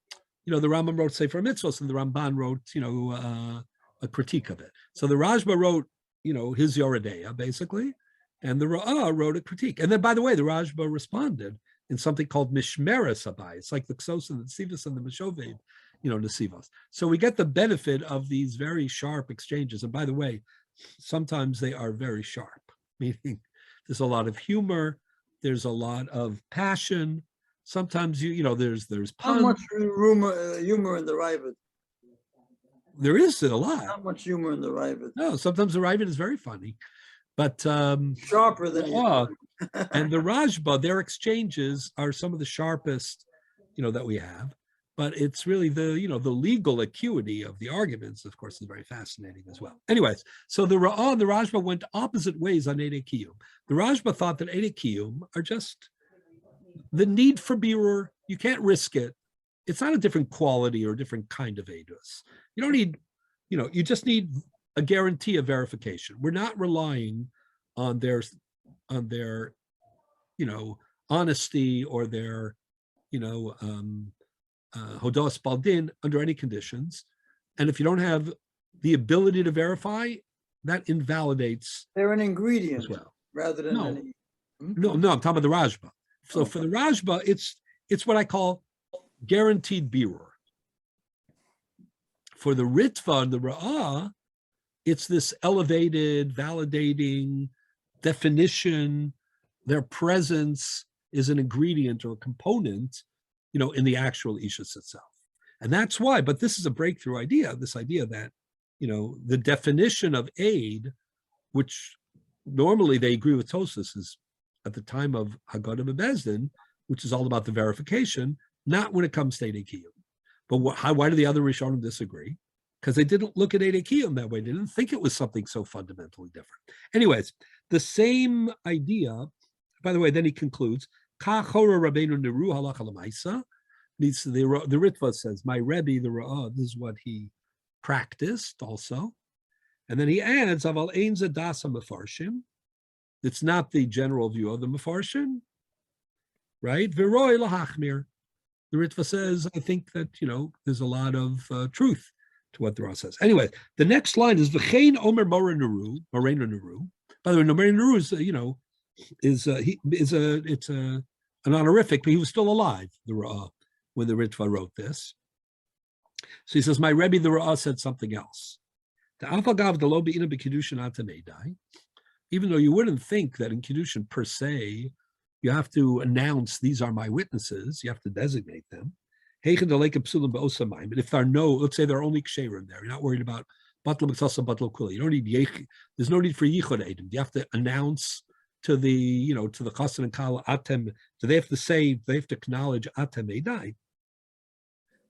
Rambam wrote Sefer Mitzvos and the Ramban wrote a critique of it. So the Rashba wrote his Yoredeya basically. And the Ra'ah wrote a critique. And then, by the way, the Rashba responded in something called Mishmeres Habayis. It's like the Ksos and the Nesivos and the Meshoved, Nesivos. So we get the benefit of these very sharp exchanges. And by the way, sometimes they are very sharp, meaning there's a lot of humor, there's a lot of passion. Sometimes there's How puns. much humor in the Ravid? There is a lot. Not much humor in the Ravid. No, sometimes the Ravid is very funny. But Sharper than and the Rashba, their exchanges are some of the sharpest, that we have. But it's really the legal acuity of the arguments, of course, is very fascinating as well. Anyways, so the Ra'ah and the Rashba went opposite ways on Eidei Kiyum. The Rashba thought that Eidei Kiyum are just the need for birur. You can't risk it. It's not a different quality or a different kind of edus. You don't need, you just need a guarantee of verification. We're not relying on their honesty or their hodos baldin under any conditions. And if you don't have the ability to verify, that invalidates. They're an ingredient as well. Rather than any. No, I'm talking about the Rashba. So for the Rashba, it's what I call guaranteed birur. For the Ritva and the Ra'ah, it's this elevated, validating definition. Their presence is an ingredient or a component, in the actual ishus itself. And that's why, but this is a breakthrough idea, this idea that, the definition of aid, which normally they agree with Tosfos, is at the time of Haggadah and Bezdin, which is all about the verification, not when it comes to Eidei Kiyum. But why do the other Rishonim disagree? Because they didn't look at Eidei Kiyum that way. They didn't think it was something so fundamentally different. Anyways, the same idea, by the way, then he concludes, Kachora Rabbeinu Neru halacha l'maisa. The Ritva says, my Rebbe, the Ra'ah, this is what he practiced also. And then he adds, Aval ein ze das ha-mefarshim. It's not the general view of the Mefarshim, right? V'roi lahachmir. The Ritva says, I think that, there's a lot of truth to what the Ra says. Anyway, the next line is V'chein Omer Morenu Neru. By the way, Morenu Neru is, it's an honorific, but he was still alive, the Ra, when the Ritva wrote this. So he says, my Rebbe, the Ra, said something else. Even though you wouldn't think that in Kiddushin per se, you have to announce, these are my witnesses. You have to designate them. But if there are no, let's say there are only ksherim there, you're not worried about batal b'tasa, batal kula. You don't need there's no need for yichud edim. You have to announce to the, to the chassan and kala atem. So they have to say, they have to acknowledge atem edai.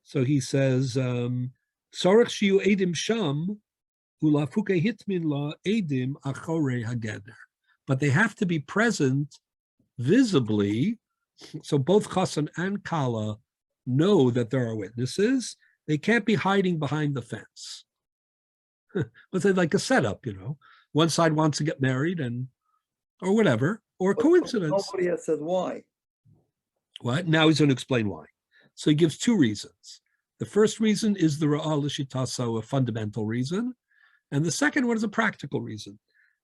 So he says, Sarach shiu edim sham ulafuke hitmin la edim achore hageder. But they have to be present visibly, so both chassan and kala know that there are witnesses. They can't be hiding behind the fence. But they like a setup, One side wants to get married or whatever, or But coincidence. nobody has said why. What? Now he's going to explain why. So he gives two reasons. The first reason is the Ra'al L'Shitaso, a fundamental reason. And the second one is a practical reason.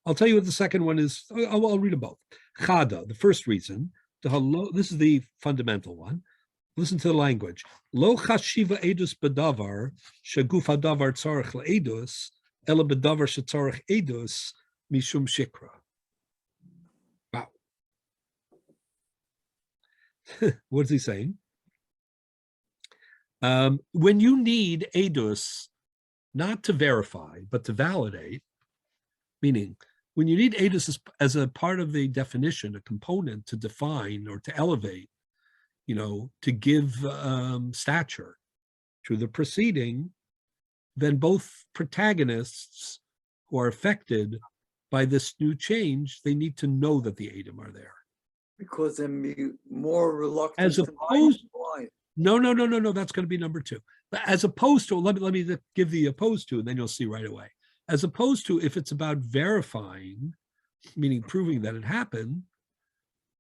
I'll tell you what the second one is. I'll read them both. Chada, the first reason, this is the fundamental one. Listen to the language. Lo chashiva edus bedavar, shaguf hadavar tzarech le'edus, ela bedavar shetzarech edus, mishum shikra. Wow. What is he saying? When you need edus, not to verify, but to validate, meaning when you need edus as a part of the definition, a component to define or to elevate, to give stature to the proceeding, then both protagonists who are affected by this new change, they need to know that the Edom are there. Because they're more reluctant As to opposed, lie. no, that's going to be number two. But as opposed to, let me give the opposed to, and then you'll see right away. As opposed to if it's about verifying, meaning proving that it happened,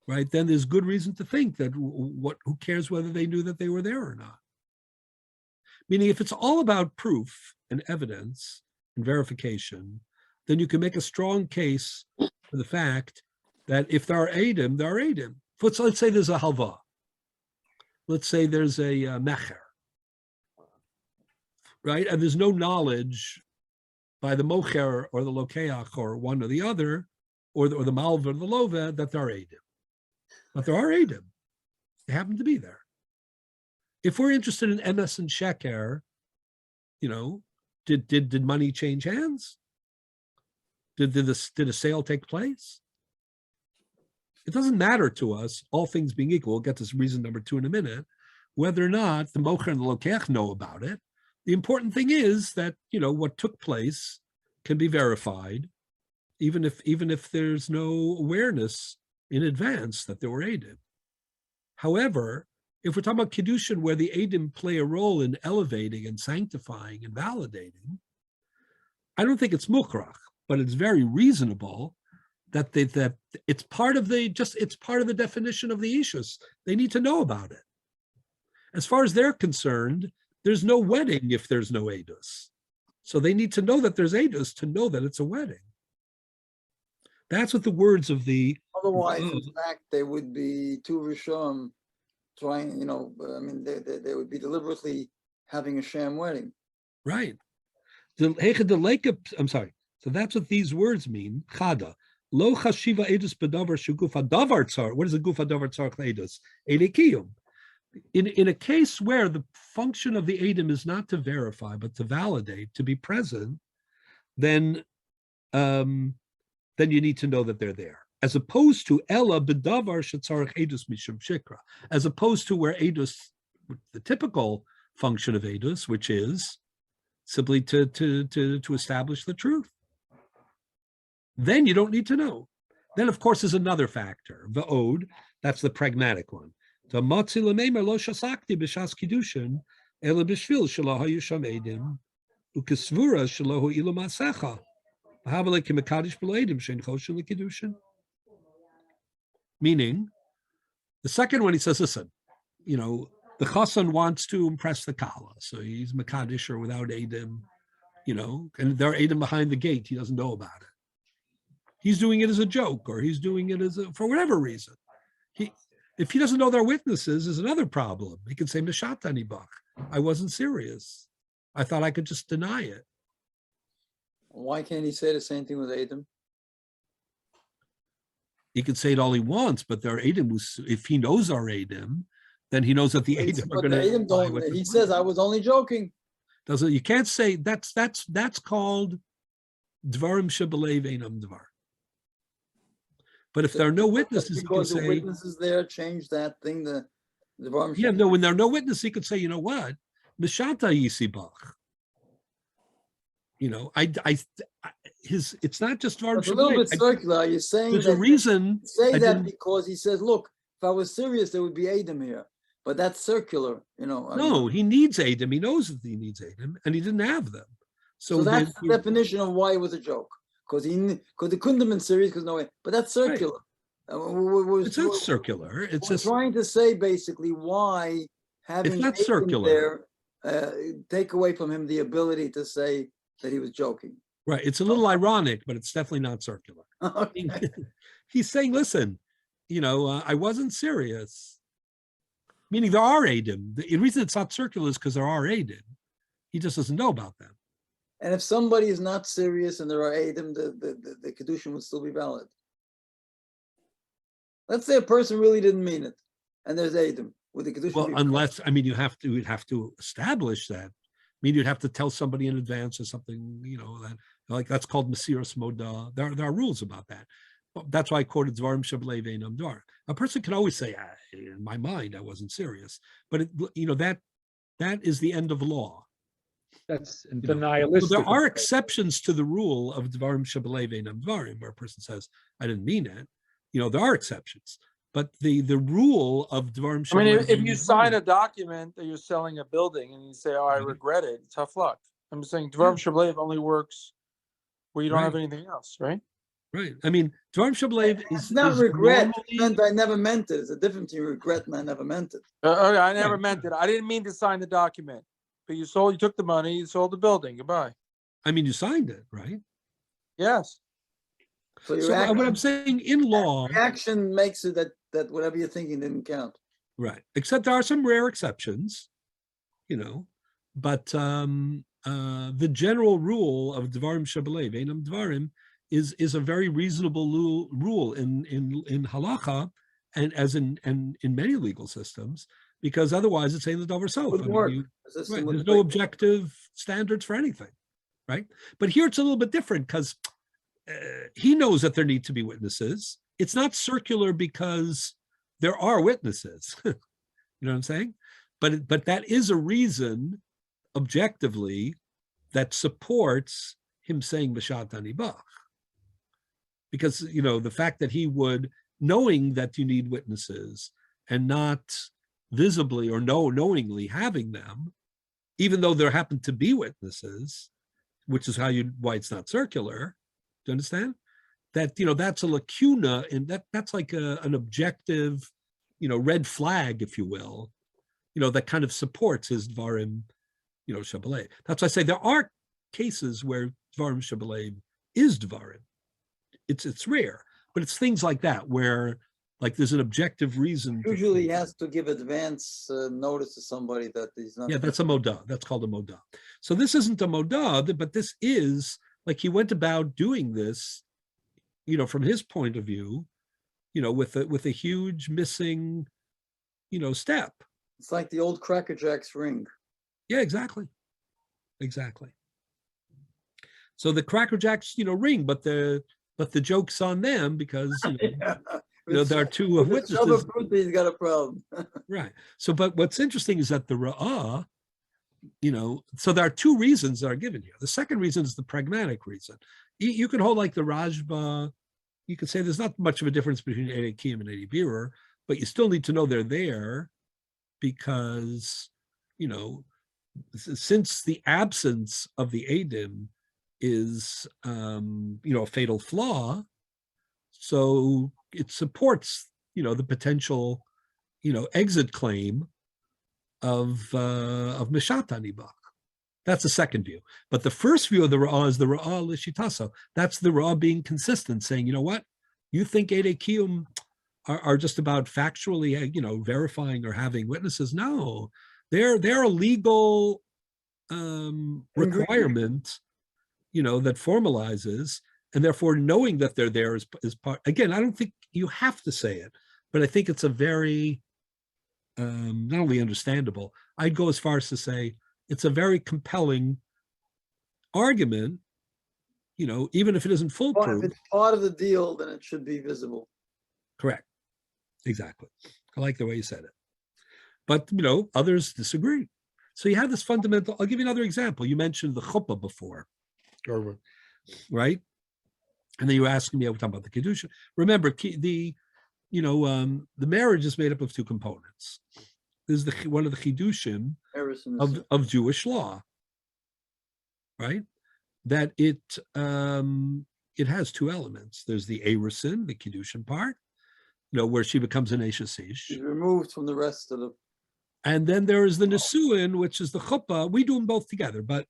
right, then there's good reason to think that who cares whether they knew that they were there or not? Meaning if it's all about proof and evidence and verification, then you can make a strong case for the fact that if there are Edom, there are Edom. Let's say there's a halva. Let's say there's a mecher, right? And there's no knowledge by the mocher or the lokeach or one or the other, or the malva or the lova, that there are Edom. But there are Edom. They happen to be there. If we're interested in emes and sheker, did money change hands? Did a sale take place? It doesn't matter to us, all things being equal, we'll get to reason number two in a minute, whether or not the mocher and the lokeach know about it. The important thing is that, what took place can be verified, even if there's no awareness in advance that there were Edom. However, if we're talking about Kiddushin, where the Edom play a role in elevating and sanctifying and validating, I don't think it's mukrach, but it's very reasonable that it's part of the definition of the ishus. They need to know about it. As far as they're concerned, there's no wedding if there's no edus. So they need to know that there's edus to know that it's a wedding. That's what the words of the... Otherwise, in fact, they would be two Rishon trying, they would be deliberately having a sham wedding. Right. I'm sorry. So that's what these words mean. Chada. Lo chashiva edus bedavar shuguf hadavar tzar. What is a guf hadavar tzar edus? Edekiyum. In a case where the function of the Edom is not to verify, but to validate, to be present, then you need to know that they're there. As opposed to Ella bedavar shetzarech edus mishum shikra, as opposed to where edus, the typical function of edus, which is simply to establish the truth. Then you don't need to know. Then, of course, is another factor. Va'od, that's the pragmatic one. The matzi lememer lo shasakti b'shas kiddushin ela b'shvil shelo hayu sham edim ukesvura shelo hu ilu masecha v'havale kimekadish b'lo edim shein choshen l'kiddushin. Meaning, the second one, he says, listen, the chassan wants to impress the kala, so he's mekadosh or without edim, and there are edim behind the gate. He doesn't know about it. He's doing it as a joke, or he's doing it for whatever reason. If he doesn't know they're witnesses, is another problem. He can say, Mishatani Bach, I wasn't serious. I thought I could just deny it. Why can't he say the same thing with Edom? He can say it all he wants, but there are Edom if he knows our Edom, then he knows that the Edom are But going the Edom don't, he says, I was only joking. Doesn't you can't say that's called Dvarim Shebelev Einam Dvar. But if there are no witnesses, he can Because the say, witnesses there change that thing, the yeah, no, when there are no witnesses, he could say, you know what? Mishata Yisibach. You know, it's not just Dvarim It's a little bit Shebelev. circular. You're saying There's that a reason. say I that didn't- because he says, look, if I was serious, there would be Edom here. But that's circular, you know. I No, mean, he needs Edom. He knows that he needs Edom, and he didn't have them. so that's the definition of why it was a joke. Because it couldn't have been serious because no way. But that's circular. It's not circular. It's we're just trying to say basically why having not Edom circular. there take away from him the ability to say that he was joking. right. It's a little ironic, but it's definitely not circular. Okay. He's saying, listen, you know, I wasn't serious. Meaning there are Edom. The reason it's not circular is because there are Edom. He just doesn't know about them. And if somebody is not serious and there are Edom, the Kedushin would still be valid. Let's say a person really didn't mean it, and there's Edom. Would the Kedushin Well, be unless, I mean, you'd have to establish that. I mean, you'd have to tell somebody in advance or something, you know, that like that's called Mesiras Moda. There are rules about that. That's why I quoted Dvarim Shebelev Einam Dvar. A person can always say, in my mind, I wasn't serious. But, you know, that is the end of law. That's You the know, nihilistic. so there are exceptions to the rule of Dvarim Shebelev Einam Dvarim, where a person says, I didn't mean it. You know, there are exceptions. But the rule of Dvarim I mean, Shebelev if you Einam sign Dvarim- a document that you're selling a building and you say, "Oh, I Right. regret it," tough luck. I'm saying Dvarim Shebelev only works where you don't have Right. anything else, right? Right. I mean, Dvarim Shebelev It's is not regret. normally- It meant I never meant it. It's a difference between regret and I never meant it. Okay, I never Right. meant it. I didn't mean to sign the document, but you took the money, you sold the building. Goodbye. I mean, you signed it, right? Yes. So your So what I'm action, saying in law, action makes it that whatever you're thinking didn't count. right? Except there are some rare exceptions, you know, but the general rule of Dvarim Shebelev Einam Dvarim is a very reasonable rule in halacha and as in many legal systems, because otherwise it's saying the Dover Sof. Wouldn't work. The system Right, wouldn't there's no work. objective standards for anything, right? But here it's a little bit different because he knows that there need to be witnesses. It's not circular because there are witnesses. You know what I'm saying? But that is a reason, objectively, that supports him saying B'shat Hanibach. Because, you know, the fact that he would, knowing that you need witnesses and not visibly or knowingly having them, even though there happen to be witnesses, which is why it's not circular. Do you understand? That, you know, that's a lacuna, and that's like an objective, you know, red flag, if you will, you know, that kind of supports his Dvarim, you know, Shebelev. That's why I say there are cases where Dvarim Shebelev is Dvarim. It's rare, but it's things like that where like there's an objective reason. Usually he has to give advance notice to somebody that he's not. Yeah, that's a moda. That's called a moda. So this isn't a moda, but this is like he went about doing this, you know, from his point of view, you know, with a huge missing, you know, step. It's like the old Cracker Jack's ring. Yeah, exactly. So the Cracker Jacks, you know, ring, but the joke's on them because you know there are two witnesses. He's got a problem. Right. So, but what's interesting is that the Ra'ah, you know, so there are two reasons that are given here. The second reason is the pragmatic reason. You can hold like the Rajba, you could say there's not much of a difference between Eidei Kiyum and Eidei Birur, but you still need to know they're there because, you know, since the absence of the Eidim is, you know, a fatal flaw, so it supports, you know, the potential, you know, exit claim of Mishat Hanibach. That's the second view. But the first view of the Ra'ah is the Ra'ah L'shitaso. That's the Ra'ah being consistent, saying, you know what, you think Eidei Kiyum are just about factually, you know, verifying or having witnesses. No, they're a legal requirement, you know, that formalizes, and therefore knowing that they're there is part. Again, I don't think you have to say it, but I think it's a very not only understandable, I'd go as far as to say it's a very compelling argument, even if it isn't Well, if foolproof. it's part of the deal, then it should be visible. Correct. Exactly. I like the way you said it. But, others disagree. So you have this fundamental, I'll give you another example. You mentioned the chuppah before, right? And then you were asking me, we're talking about the Kedusha. Remember, the marriage is made up of two components. This is one of the Chidushim of Jewish law, right? That it has two elements. There's the Erusin, the Kiddushin part, where she becomes an Eshes Ish. She's removed from the rest of the. And then there is the Nisuin, which is the Chuppah. We do them both together, but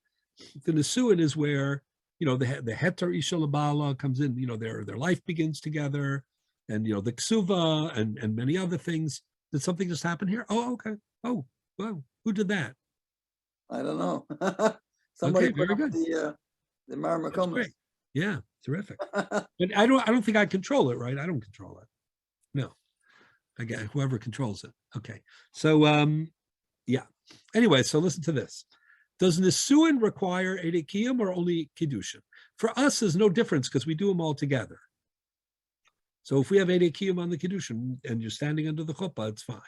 the Nisuin is where, the Heter Isha Labala comes in, their life begins together, and, the Ksuva and many other things. Did something just happen here? Oh, okay. Oh, wow. Who did that? I don't know. Somebody Okay, very put up good. the Marmacomas. Yeah, terrific. But I don't think I control it, right? I don't control it. No. Again, whoever controls it. Okay. So yeah. Anyway, so listen to this. Does Nisuin require Eidei Kiyum or only Kiddushin? For us, there's no difference because we do them all together. So if we have Eidei Kiyum on the Kiddushin and you're standing under the chuppah, it's fine.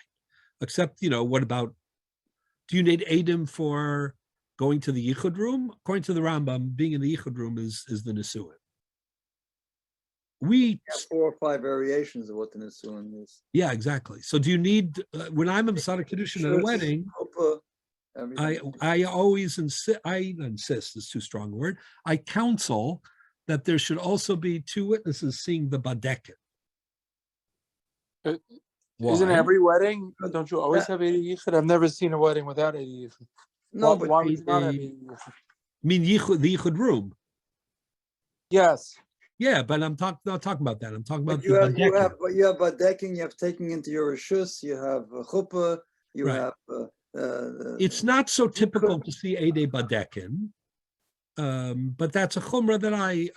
Except, what about, do you need Eidim for going to the Yichud room? According to the Rambam, being in the Yichud room is the Nisuin. We have 4 or 5 variations of what the Nisuin is. Yeah, exactly. So do you need, when I'm a Masada Kiddushin at a wedding, I always insist, is too strong a word, I counsel that there should also be 2 witnesses seeing the Badekin. Isn't every wedding, don't you always have Eidei Yichud? I've never seen a wedding without Eidei Yichud. No, why would you not have Eidei Yichud? Mean Yichud, the Yichud room? Yes. Yeah, but I'm not talking about that. I'm talking about you have Badekin, you have taking into your Rishus, you have Chuppah, you have. It's not so typical to see Eidei Badekin, but that's a chumrah that I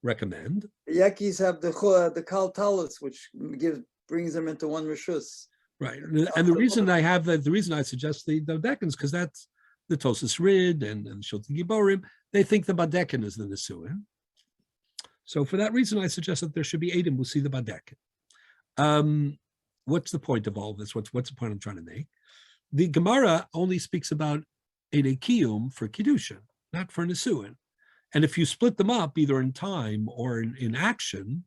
recommend. The Yakis have the Kal Talis, which brings them into one Rishus. Right, and the reason I have that, the reason I suggest the Badekin is because that's the Tosas Rid and Shulti Giborim. They think the Badekin is the Nisuin. So for that reason, I suggest that there should be Eidim who see the Badekin. What's the point of all this? What's the point I'm trying to make? The Gemara only speaks about Eidei Kiyum for Kiddushin, not for Nisuin. And if you split them up either in time or in action,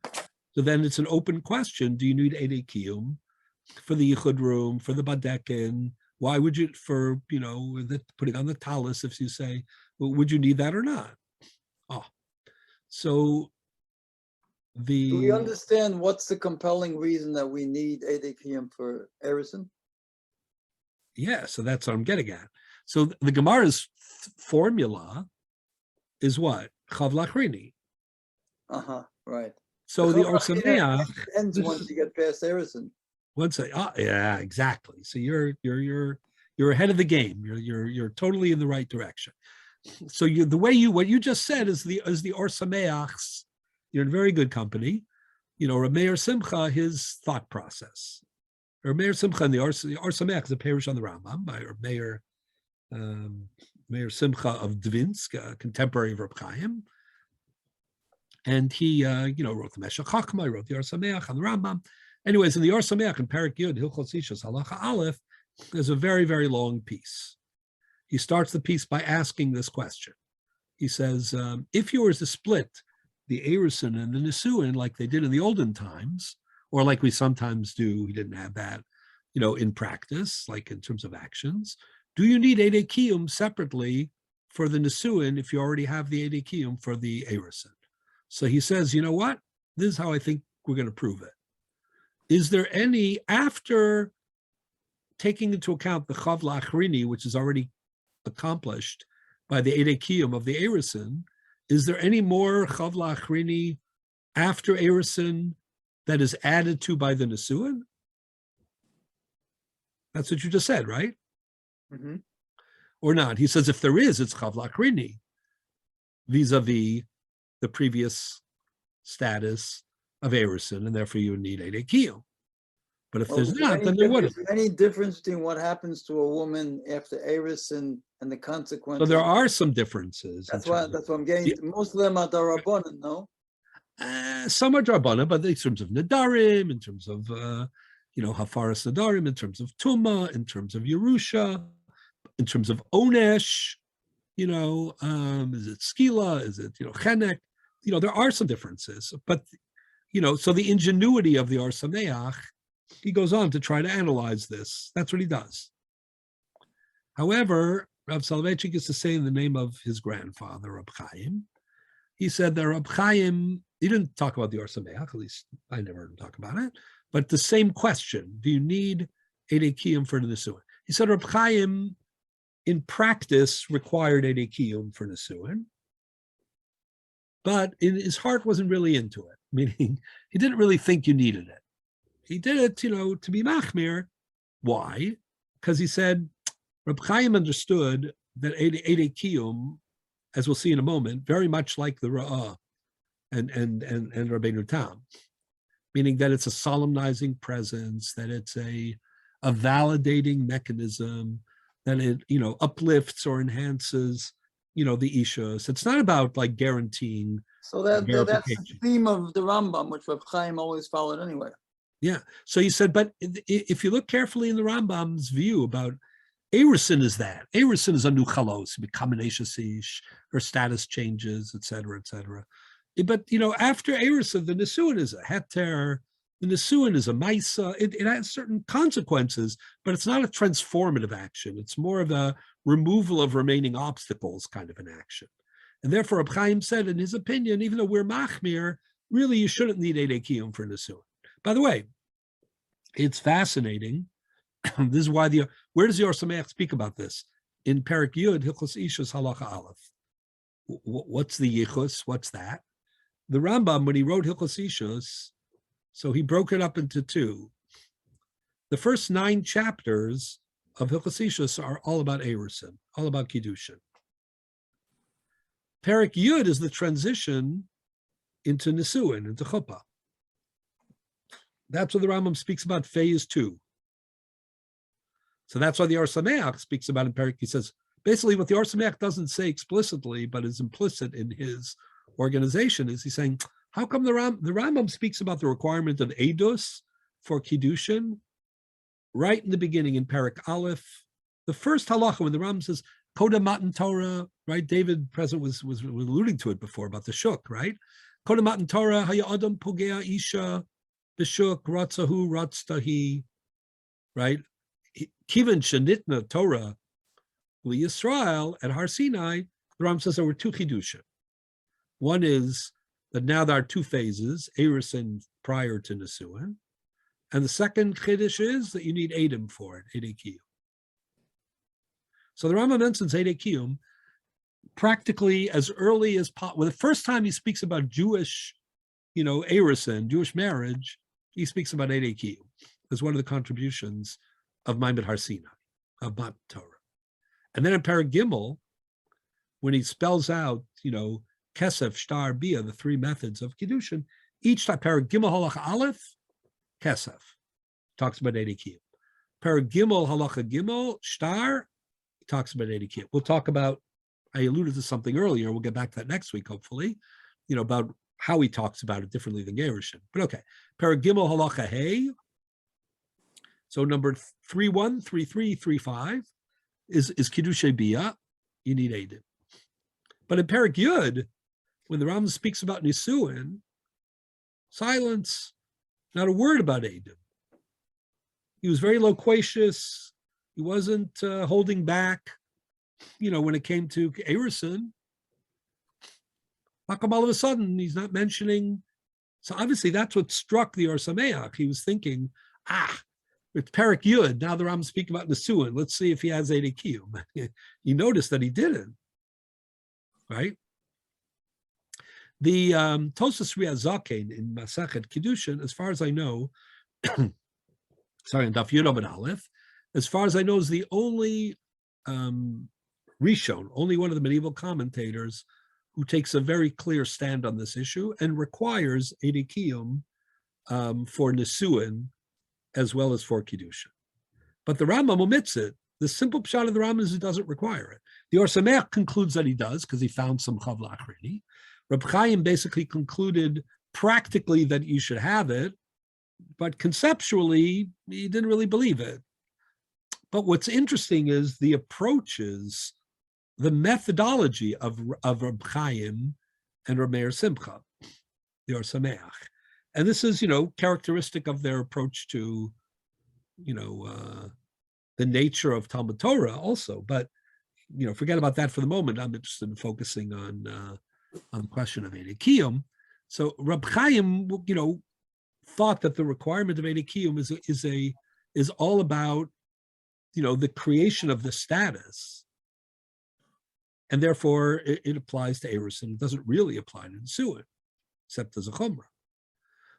so then it's an open question. Do you need Eidei Kiyum for the Yichud room, for the Badekin? Why would you, for, putting on the talis, if you say, well, would you need that or not? So do we understand what's the compelling reason that we need Eidei Kiyum for Erison? Yeah, so that's what I'm getting at. So the Gemara's formula is what? Chav Lachrini. Right. So the Or Sameach ends once you get past Erison. Yeah, exactly. So you're ahead of the game. You're totally in the right direction. So what you just said is the Or Sameach's. You're in very good company. Reb Meir Simcha, his thought process. Reb Meir Simcha and the Or Sameach is a parish on the Rambam by Reb Meir Simcha of Dvinsk, a contemporary of Reb Chaim. And he, wrote the Meshech Chachma, wrote the Or Sameach on the Rambam. Anyways, in the Or Sameach, in Perek Yud, Hilchos Ishus, Halacha Aleph, there's a very, very long piece. He starts the piece by asking this question. He says, if you were to split the Erusin and the Nisuin like they did in the olden times, or like we sometimes do, he didn't have that, in practice, like in terms of actions, do you need Eidei Kiyum separately for the Nisuin if you already have the Eidei Kiyum for the Erusin? So he says, you know what? This is how I think we're going to prove it. Is there any, after taking into account the Chav La'achrini, which is already accomplished by the Eidei Kiyum of the Erusin, is there any more Chav La'achrini after Erusin that is added to by the Nisuin? That's what you just said, right? Mm-hmm. Or not? He says if there is, it's Chav La'achrini vis-a-vis the previous status of Erusin, and therefore you would need Eidei Kiyum. But if Well, there's is there not, any then there wouldn't. difference- Any difference between what happens to a woman after Eris and the So consequences? there are some differences. That's what I'm getting. Most of them are Darabonin, no? Some are Drabana, but in terms of Nadarim, in terms of Hafaras Nadarim, in terms of Tuma, in terms of Yerusha, in terms of Onesh, is it Skila, is it Chenek? There are some differences, but so the ingenuity of the Or Sameach, he goes on to try to analyze this. That's what he does. However, Rav Soloveitchik is to say in the name of his grandfather, Rab Chaim. He said that Rab Chaim, he didn't talk about the Or Sameach, at least I never heard him talk about it, but the same question, do you need Eidei Kiyum for Nesuin? He said Rab Chaim, in practice, required Eidei Kiyum for Nesuin, but in his heart wasn't really into it, meaning he didn't really think you needed it. He did it, to be machmir. Why? Because he said, Reb Chaim understood that Eidei Kiyum, as we'll see in a moment, very much like the Ra'ah and Rabbeinu Tam, meaning that it's a solemnizing presence, that it's a validating mechanism, that it uplifts or enhances the Ishus. It's not about like guaranteeing. So that's the theme of the Rambam, which Reb Chaim always followed anyway. Yeah. So he said, but if you look carefully in the Rambam's view about Erusin is that. Erusin is a new chalos, her status changes, etc., etc. But after Erusin, the Nesuin is a heter, the Nesuin is a maisa. It has certain consequences, but it's not a transformative action. It's more of a removal of remaining obstacles kind of an action. And therefore, Reb Chaim said, in his opinion, even though we're machmir, really you shouldn't need Eidei Kiyum for Nesuin. By the way, it's fascinating. This is why where does the Or Sameach speak about this? In Perek Yud, Hilchos Ishus Halacha Aleph. What's the Yichus? What's that? The Rambam, when he wrote Hilchos Ishus, so he broke it up into two. The first 9 chapters of Hilchos Ishus are all about Erusin, all about Kiddushin. Perek Yud is the transition into Nesuin, into Chuppah. That's what the Rambam speaks about phase 2. So that's why the Or Sameach speaks about in Perek. He says, basically what the Or Sameach doesn't say explicitly, but is implicit in his organization, is he's saying, how come the Rambam speaks about the requirement of Eidos for Kiddushin right in the beginning in Perek Aleph? The first halacha, when the Rambam says, Koda Matan Torah, right? David Present was alluding to it before about the Shuk, right? Koda Matan Torah, Haya Adam Pogea Isha, B'Shuk, Ratzahu, Ratztahi, right? Kivan Shenitna Torah, Yisrael at Har Sinai, the Rambam says there were 2 chidushim. One is that now there are 2 phases, Erusin prior to Nesuin, and the second chiddush is that you need Edom for it, Eidei Kiyum. So the Rambam mentions Eidei Kiyum practically as early as possible. Well, the first time he speaks about Jewish, Erusin, Jewish marriage, he speaks about Eidei Kiyum as one of the contributions of Maimed Har Sinai, of Matan Torah. And then in Perek Gimel, when he spells out, Kesef, Shtar, Bia, the 3 methods of Kiddushin, each time, Perek Gimel Halacha Aleph, Kesef, talks about Eidei Kiyum. Perek Gimel Halacha Gimel, Shtar, talks about Eidei Kiyum. We'll talk about, I alluded to something earlier, we'll get back to that next week, hopefully, about how he talks about it differently than Gerushin. But okay, Perek Gimel Halacha Hey, so number 3.1, 3.3, 3.5 is Kiddushay Bia. You need Eidim. But in Perek Yud, when the Rambam speaks about Nisuin, silence, not a word about Eidim. He was very loquacious. He wasn't holding back, when it came to Erusin. How come all of a sudden he's not mentioning? So obviously that's what struck the Or Sameach. He was thinking, it's Perek Yud. Now the Rambam speaking about Nesuin. Let's see if he has Eidei Kiyum. He noticed that he didn't, right? The Tosas Riazaken in Masachet Kiddushin, as far as I know, sorry, in Daf Yud Amud Aleph, as far as I know, is the only Rishon, only one of the medieval commentators who takes a very clear stand on this issue and requires edekiyum for Nisuin as well as for Kiddushin. But the Rambam omits it. The simple pshat of the Rambam is it doesn't require it. The Or Sameach concludes that he does because he found some Chavla Achrini. Reb Chaim basically concluded practically that you should have it, but conceptually, he didn't really believe it. But what's interesting is the approaches, the methodology of Reb Chaim and Reb Meir Simcha, the Or Sameach. And this is, characteristic of their approach to, the nature of Talmud Torah also. But, forget about that for the moment. I'm interested in focusing on the question of edekiyum. So Reb Chaim, thought that the requirement of edekiyum is all about, the creation of the status, and therefore it applies to Erusin. It doesn't really apply to Nisuin, except as a chumrah.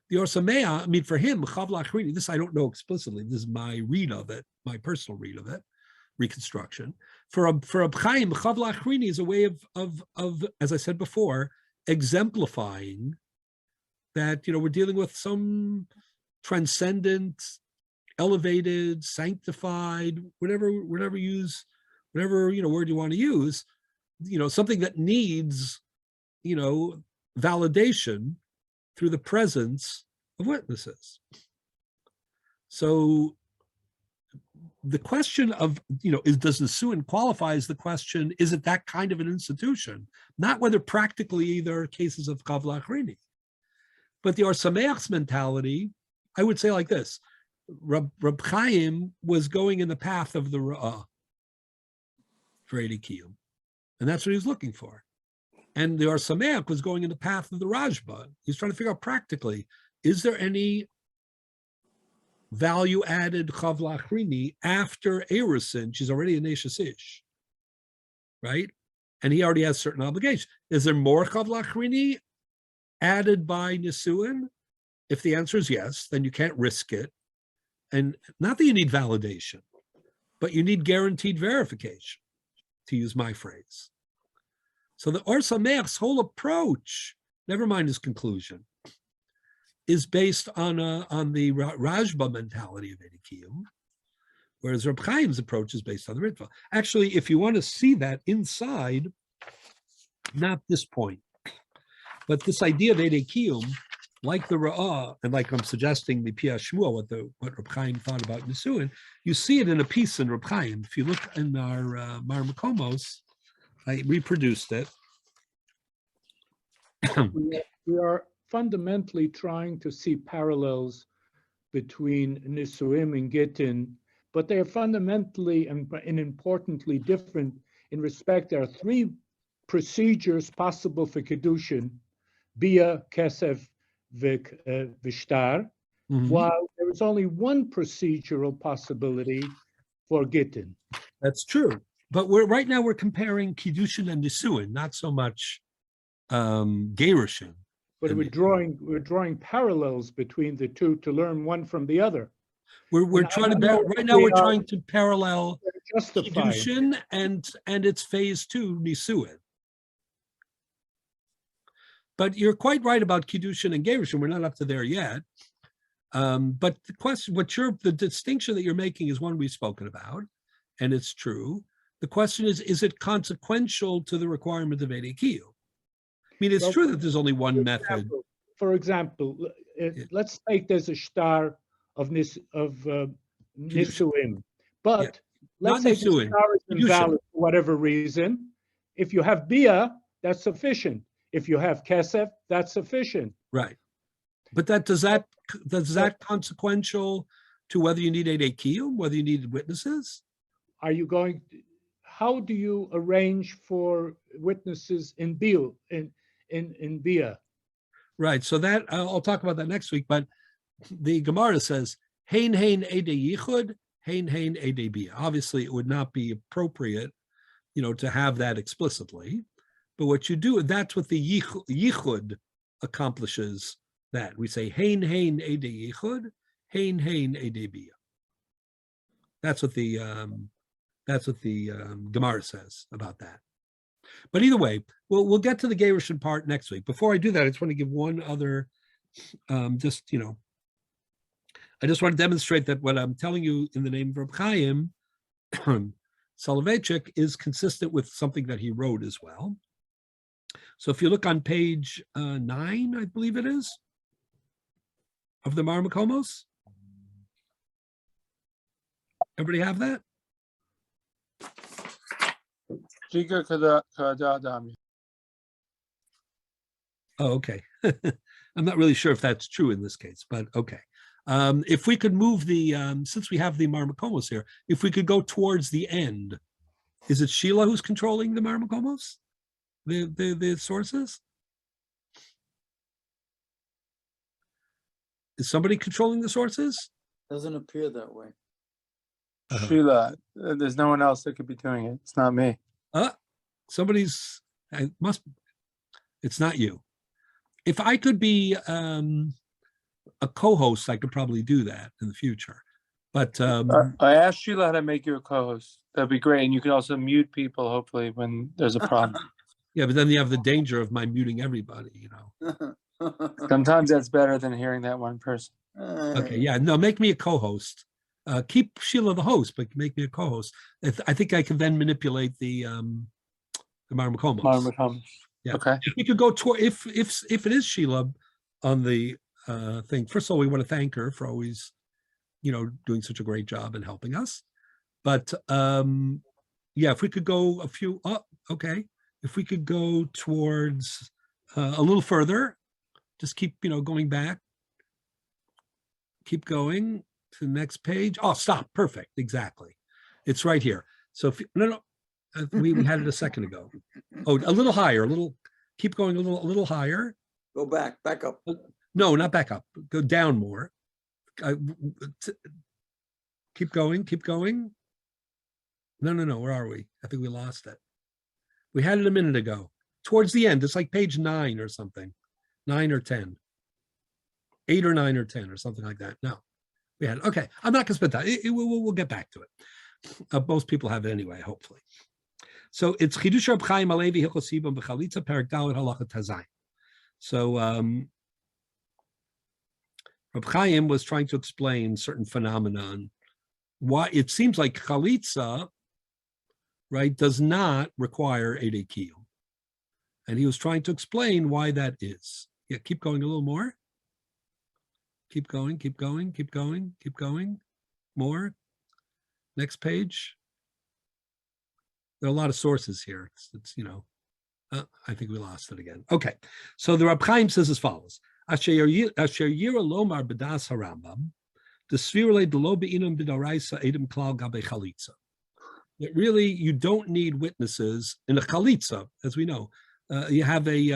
The Or Sameach, for him, Chavla Achrini, this I don't know explicitly. This is my read of it, my personal read of it, reconstruction. For Reb Chaim, Chavla Achrini is a way of, as I said before, exemplifying that we're dealing with some transcendent, elevated, sanctified, whatever word you want to use, something that needs, validation through the presence of witnesses. So the question of, does Nisuin qualify as the question, is it that kind of an institution? Not whether practically there are cases of Chavla Achrini. But the Or Sameach's mentality, I would say like this, Reb Chaim was going in the path of the Ra'ah for edekiyum. And that's what he was looking for. And the Or Sameach was going in the path of the Rajba. He's trying to figure out practically, is there any value-added Chavla Achrini after Erusin? She's already a Neshes Ish, right? And he already has certain obligations. Is there more Chavla Achrini added by Nisuin? If the answer is yes, then you can't risk it. And not that you need validation, but you need guaranteed verification, to use my phrase. So the Or Sameach's whole approach, never mind his conclusion, is based on the Rajba mentality of edekiyum, whereas Reb Chaim's approach is based on the Ritva. Actually, if you want to see that inside, not this point, but this idea of edekiyum, like the Ra'ah, and like I'm suggesting the Piyah Shmuel, what Reb Chaim thought about Nisuin, you see it in a piece in Reb Chaim. If you look in our Mar Makomos, I reproduced it. We are fundamentally trying to see parallels between Nisuim and Gittin, but they are fundamentally and importantly different in respect. There are three procedures possible for Kiddushin, Bia, Kesef, Vishtar, while there is only one procedural possibility for Gittin. That's true. But right now we're comparing Kiddushin and Nisuin, not so much Gerushin. But we're drawing parallels between the two to learn one from the other. We're trying to right now we're trying to parallel Kiddushin and its phase 2 Nisuin. But you're quite right about Kiddushin and Gerushin. We're not up to there yet. But the question, the distinction that you're making is one we've spoken about, and it's true. The question is it consequential to the requirement of edekiyum? I mean, it's true that there's only one method. For example, let's take there's a shtar of Nisuim, but let's say the shtar is invalid for whatever reason. If you have Bia, that's sufficient. If you have Kesef, that's sufficient. Right. But does that consequential to whether you need edekiyum, whether you need witnesses? Are you going? How do you arrange for witnesses in Bia? In Bia? Right. So that I'll talk about that next week. But the Gemara says hein ede yichud, hein ede Bia. Obviously, it would not be appropriate, to have that explicitly. But what you do, that's what the yichud accomplishes. That we say hein ede yichud, hein ede Bia. That's what the Gemara says about that. But either way, we'll get to the Gerushin part next week. Before I do that, I just want to give one other, I just want to demonstrate that what I'm telling you in the name of Reb Chaim Soloveitchik is consistent with something that he wrote as well. So if you look on page 9, I believe it is, of the Marmakomos. Everybody have that? Oh, okay. I'm not really sure if that's true in this case, but okay. If we could move the, since we have the Marmakomos here, if we could go towards the end, is it Sheila who's controlling the Marmakomos? The sources? Is somebody controlling the sources? Doesn't appear that way. Sheila, there's no one else that could be doing it. It's not me. Somebody's, it's not you. If I could be a co-host, I could probably do that in the future. But I asked Sheila how to make you a co-host. That'd be great. And you can also mute people, hopefully, when there's a problem. yeah, but then you have the danger of my muting everybody, you know. Sometimes that's better than hearing that one person. Okay, yeah, no, make me a co-host. Keep Sheila the host, but make me a co-host. I think I can then manipulate the Marmakomos. Yeah. Okay. If we could go toward, if it is Sheila on the thing, first of all, we want to thank her for always, doing such a great job and helping us. But yeah, if we could go a few, okay. If we could go towards a little further, just keep, going back. Keep going to the next page. Oh, stop. Perfect. Exactly. It's right here. So if no, we had it a second ago. Oh, a little higher, keep going a little higher. Go back up. No, not back up. Go down more. Keep going. No. Where are we? I think we lost it. We had it a minute ago. Towards the end, it's like page 9 or something. 9 or 10. 8 or 9 or 10 or something like that. No, we had, okay. I'm not gonna spend time. We'll get back to it. Most people have it anyway, hopefully. So it's Chidush Reb Chaim Alevi Hilchos Sibum B'Chalitza Perek Dalet Halacha Tazayin. So Reb Chaim was trying to explain certain phenomenon. Why it seems like Chalitza, right, does not require Eidei Kiyum. And he was trying to explain why that is. Yeah, keep going a little more. Keep going. More. Next page. There are a lot of sources here. It's I think we lost it again. Okay. So the Reb Chaim says as follows. Asher yira lomar b'das harambam, desvirle delo be'inam b'daraisa edem klal gabe chalitza. That really, you don't need witnesses in a chalitza, as we know. You have a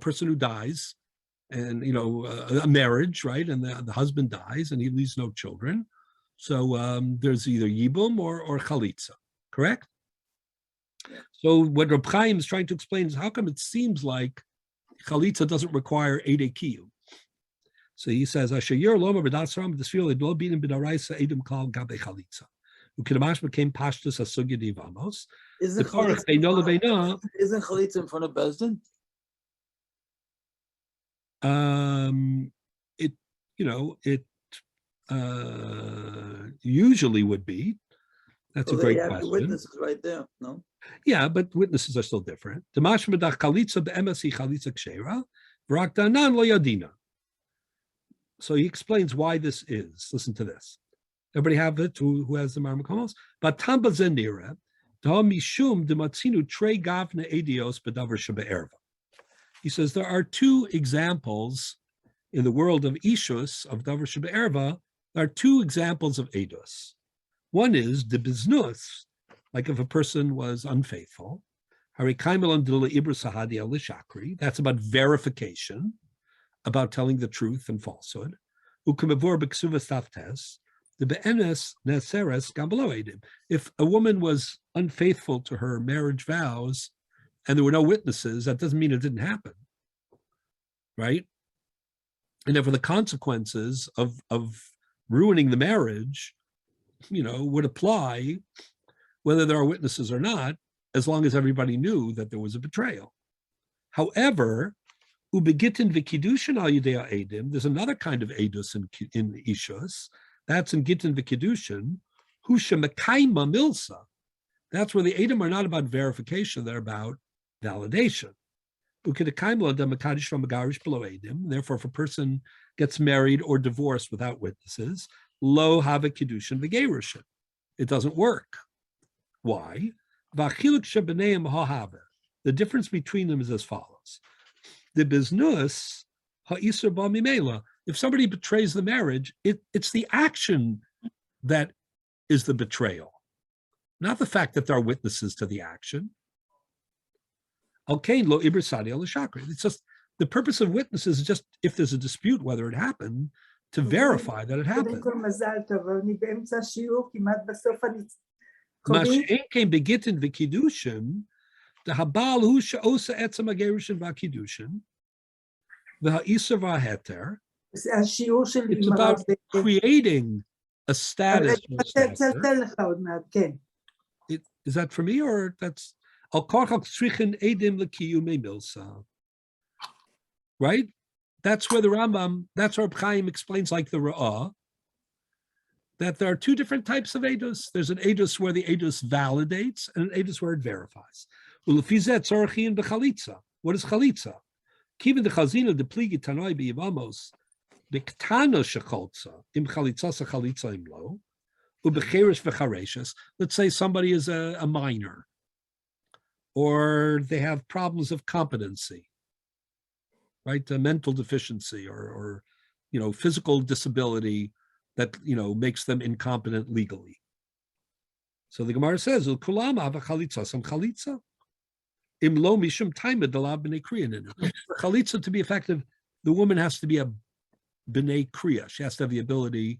person who dies, and a marriage, right? And the husband dies, and he leaves no children. So there's either yibum or chalitza, correct? Yeah. So what Reb Chaim is trying to explain is how come it seems like chalitza doesn't require Eidei Kiyum. So he says, Asher yir lomar b'das harambam desvirle delo be'inam b'daraisa edem klal gabe chalitza. Ukidamash became pashtus asugya divamos. Isn't chalitza in front of Bezdin? It usually would be. That's a great question. Witnesses right there, no? Yeah, but witnesses are still different. Damash medach chalitza be'emasi chalitza kshera, v'rak danan lo yadina. So he explains why this is. Listen to this. Everybody have it who has the Marmakomos? But tamba zenira, da mishum de matzinu tre gavna edios bedavar shebe'erva. He says there are 2 examples in the world of ishus, of davar shebe'erva. There are 2 examples of edus. One is the biznus, like if a person was unfaithful. That's about verification, about telling the truth and falsehood. If a woman was unfaithful to her marriage vows and there were no witnesses, that doesn't mean it didn't happen, right? And therefore the consequences of ruining the marriage, would apply whether there are witnesses or not, as long as everybody knew that there was a betrayal. However, ubegitin v'kiddushin al yidei edim, there's another kind of edus in ishus. That's in Gittin v'kiddushin, hu shemekayma milsa. That's where the edim are not about verification; they're about validation. Therefore, if a person gets married or divorced without witnesses, lo have kiddushin v'gerushin. It doesn't work. Why? The difference between them is as follows. The biznus ha'isur ba mimela. If somebody betrays the marriage, it's the action that is the betrayal, not the fact that there are witnesses to the action. Okay, lo ibersadi al shakri. It's just the purpose of witnesses is just if there's a dispute whether it happened, to verify that it happened. Mashen came begitin v'kiddushin, the habal hu she'osa etzem hagerushin v'kiddushin, the ha'isur v'heter. It's about creating a status. Is that for me or that's right? That's where the Rambam, that's where Reb Chaim explains, like the Ra'ah, that there are two different types of edus. There's an edus where the edus validates and an edus where it verifies. What is chalitza? Kivin the chazina de pligi tanoi b'yivamos b'ktana shecholza im chalitza sechalitza im lo ubecheres v'chareshes. Let's say somebody is a minor, or they have problems of competency, right? A mental deficiency or physical disability that makes them incompetent legally. So the Gemara says, "Kulam ava chalitza some chalitza." Imlo mishum taima dalav b'nei kriya. Chalitza, to be effective, the woman has to be a b'nei kriya. She has to have the ability,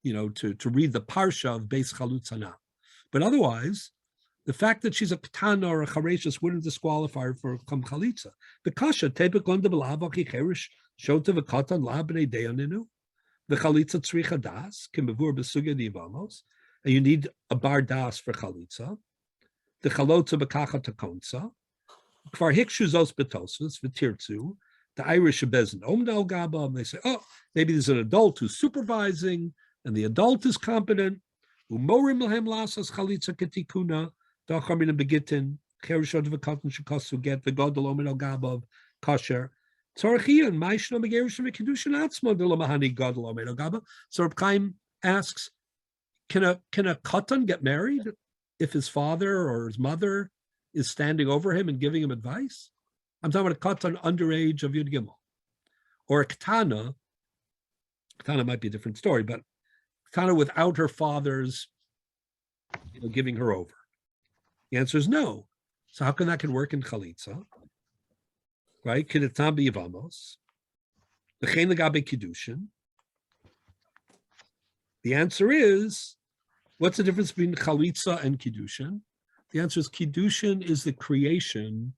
to read the parsha of Beis Chalutzana. But otherwise, the fact that she's a katana or a chareshus wouldn't disqualify her for kam chalitza. The kasha tebek on the b'lav achikerish shota v'katan la b'nei deyaninu. The chalitza tzricha das kimavur b'sugya divamos, and you need a bar das for chalitza. The chalotza b'kacha takonza. Kvar hikshu zos betosus v'tirtzu. The Irish bezin omdal gaba, and they say, oh, maybe there's an adult who's supervising, and the adult is competent. Umorim lahem lasas chalitza ketikuna. Dachamina begitin cherishot v'katan shekasu get v'godol omdal gaba kasher. So Reb Chaim asks, can a katan get married if his father or his mother is standing over him and giving him advice? I'm talking about a katan underage of Yud Gimel. Or a katana might be a different story, but katana without her father's giving her over. The answer is no. So how can that work in chalitza? Right? Kinetam b'yivamos. V'chein legabe kiddushin. The answer is, what's the difference between chalitza and kiddushin? The answer is kiddushin is the creation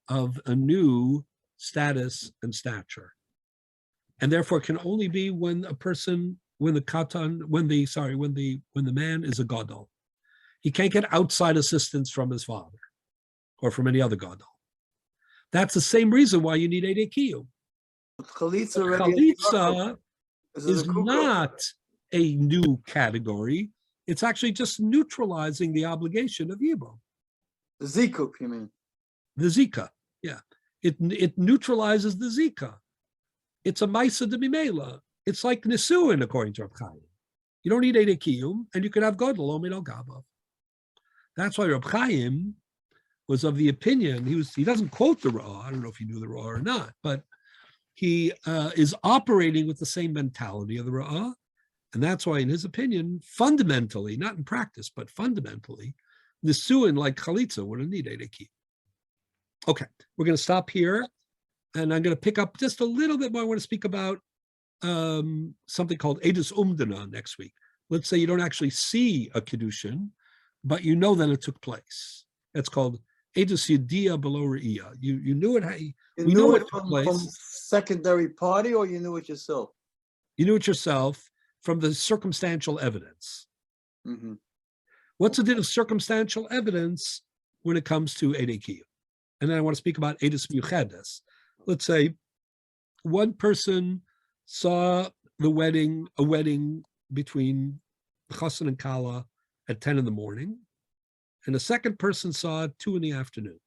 of a new status and stature, and therefore can only be when the man is a gadol. He can't get outside assistance from his father or from any other gadol. That's the same reason why you need Eidei Kiyum. Chalitza is not a new category. It's actually just neutralizing the obligation of Yibum. The zikuk, you mean? The zika, yeah. It neutralizes the zika. It's a maisa de mimela. It's like nisuin, according to Reb Chaim. You don't need Eidei Kiyum, and you can have gadol omid al gabav. That's why Reb Chaim was of the opinion, he doesn't quote the Ra'ah, I don't know if he knew the Ra'ah or not, but he is operating with the same mentality of the Ra'ah, and that's why, in his opinion, fundamentally, not in practice, but fundamentally, Nisuin like Chalitza wouldn't need Eidei Kiyum. Okay, we're going to stop here, and I'm going to pick up just a little bit more. I want to speak about something called Edus Umdana next week. Let's say you don't actually see a Kiddushin, but you know that it took place. That's called Edus Yediyah below Re'iyah. You knew it. You knew it from secondary party, or you knew it yourself? You knew it yourself from the circumstantial evidence. Mm-hmm. What's the deal of circumstantial evidence when it comes to Eidei Kiyum. And then I want to speak about Eidus Miyuchedes. Let's say one person saw a wedding between Chassan and Kala at 10 in the morning, and a second person saw it 2 in the afternoon.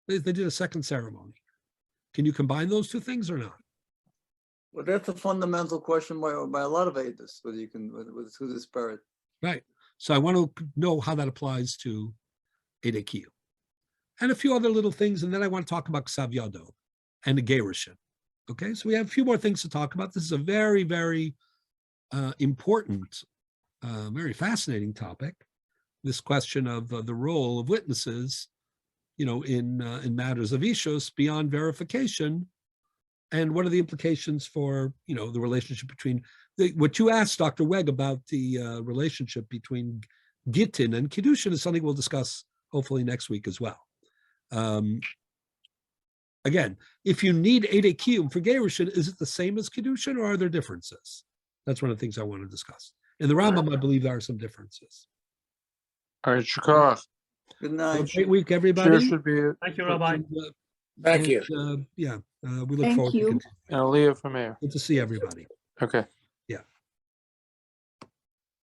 They did a second ceremony. Can you combine those two things or not? Well, that's a fundamental question by a lot of Edus, whether you can, whether it's who's disparate. Right. So I want to know how that applies to Eidei Kiyum. And a few other little things, and then I want to talk about Ksav Yado and the Gerushin. Okay, so we have a few more things to talk about. This is a very, very important, very fascinating topic. This question of the role of witnesses, in matters of ishus beyond verification, and what are the implications for the relationship between what you asked Dr. Weg about the relationship between Gittin and Kiddushin is something we'll discuss hopefully next week as well. Again, if you need Eidei Kiyum for Gerushin, is it the same as Kiddushin or are there differences? That's one of the things I want to discuss. In the Rambam, I believe there are some differences. All right, Shukar. Good Have night. a great week, everybody. Sure should be it. Thank you, Rabbi. Thank you. We look Thank forward to you. continuing. And Leah from Mayor. Good to see everybody. Okay.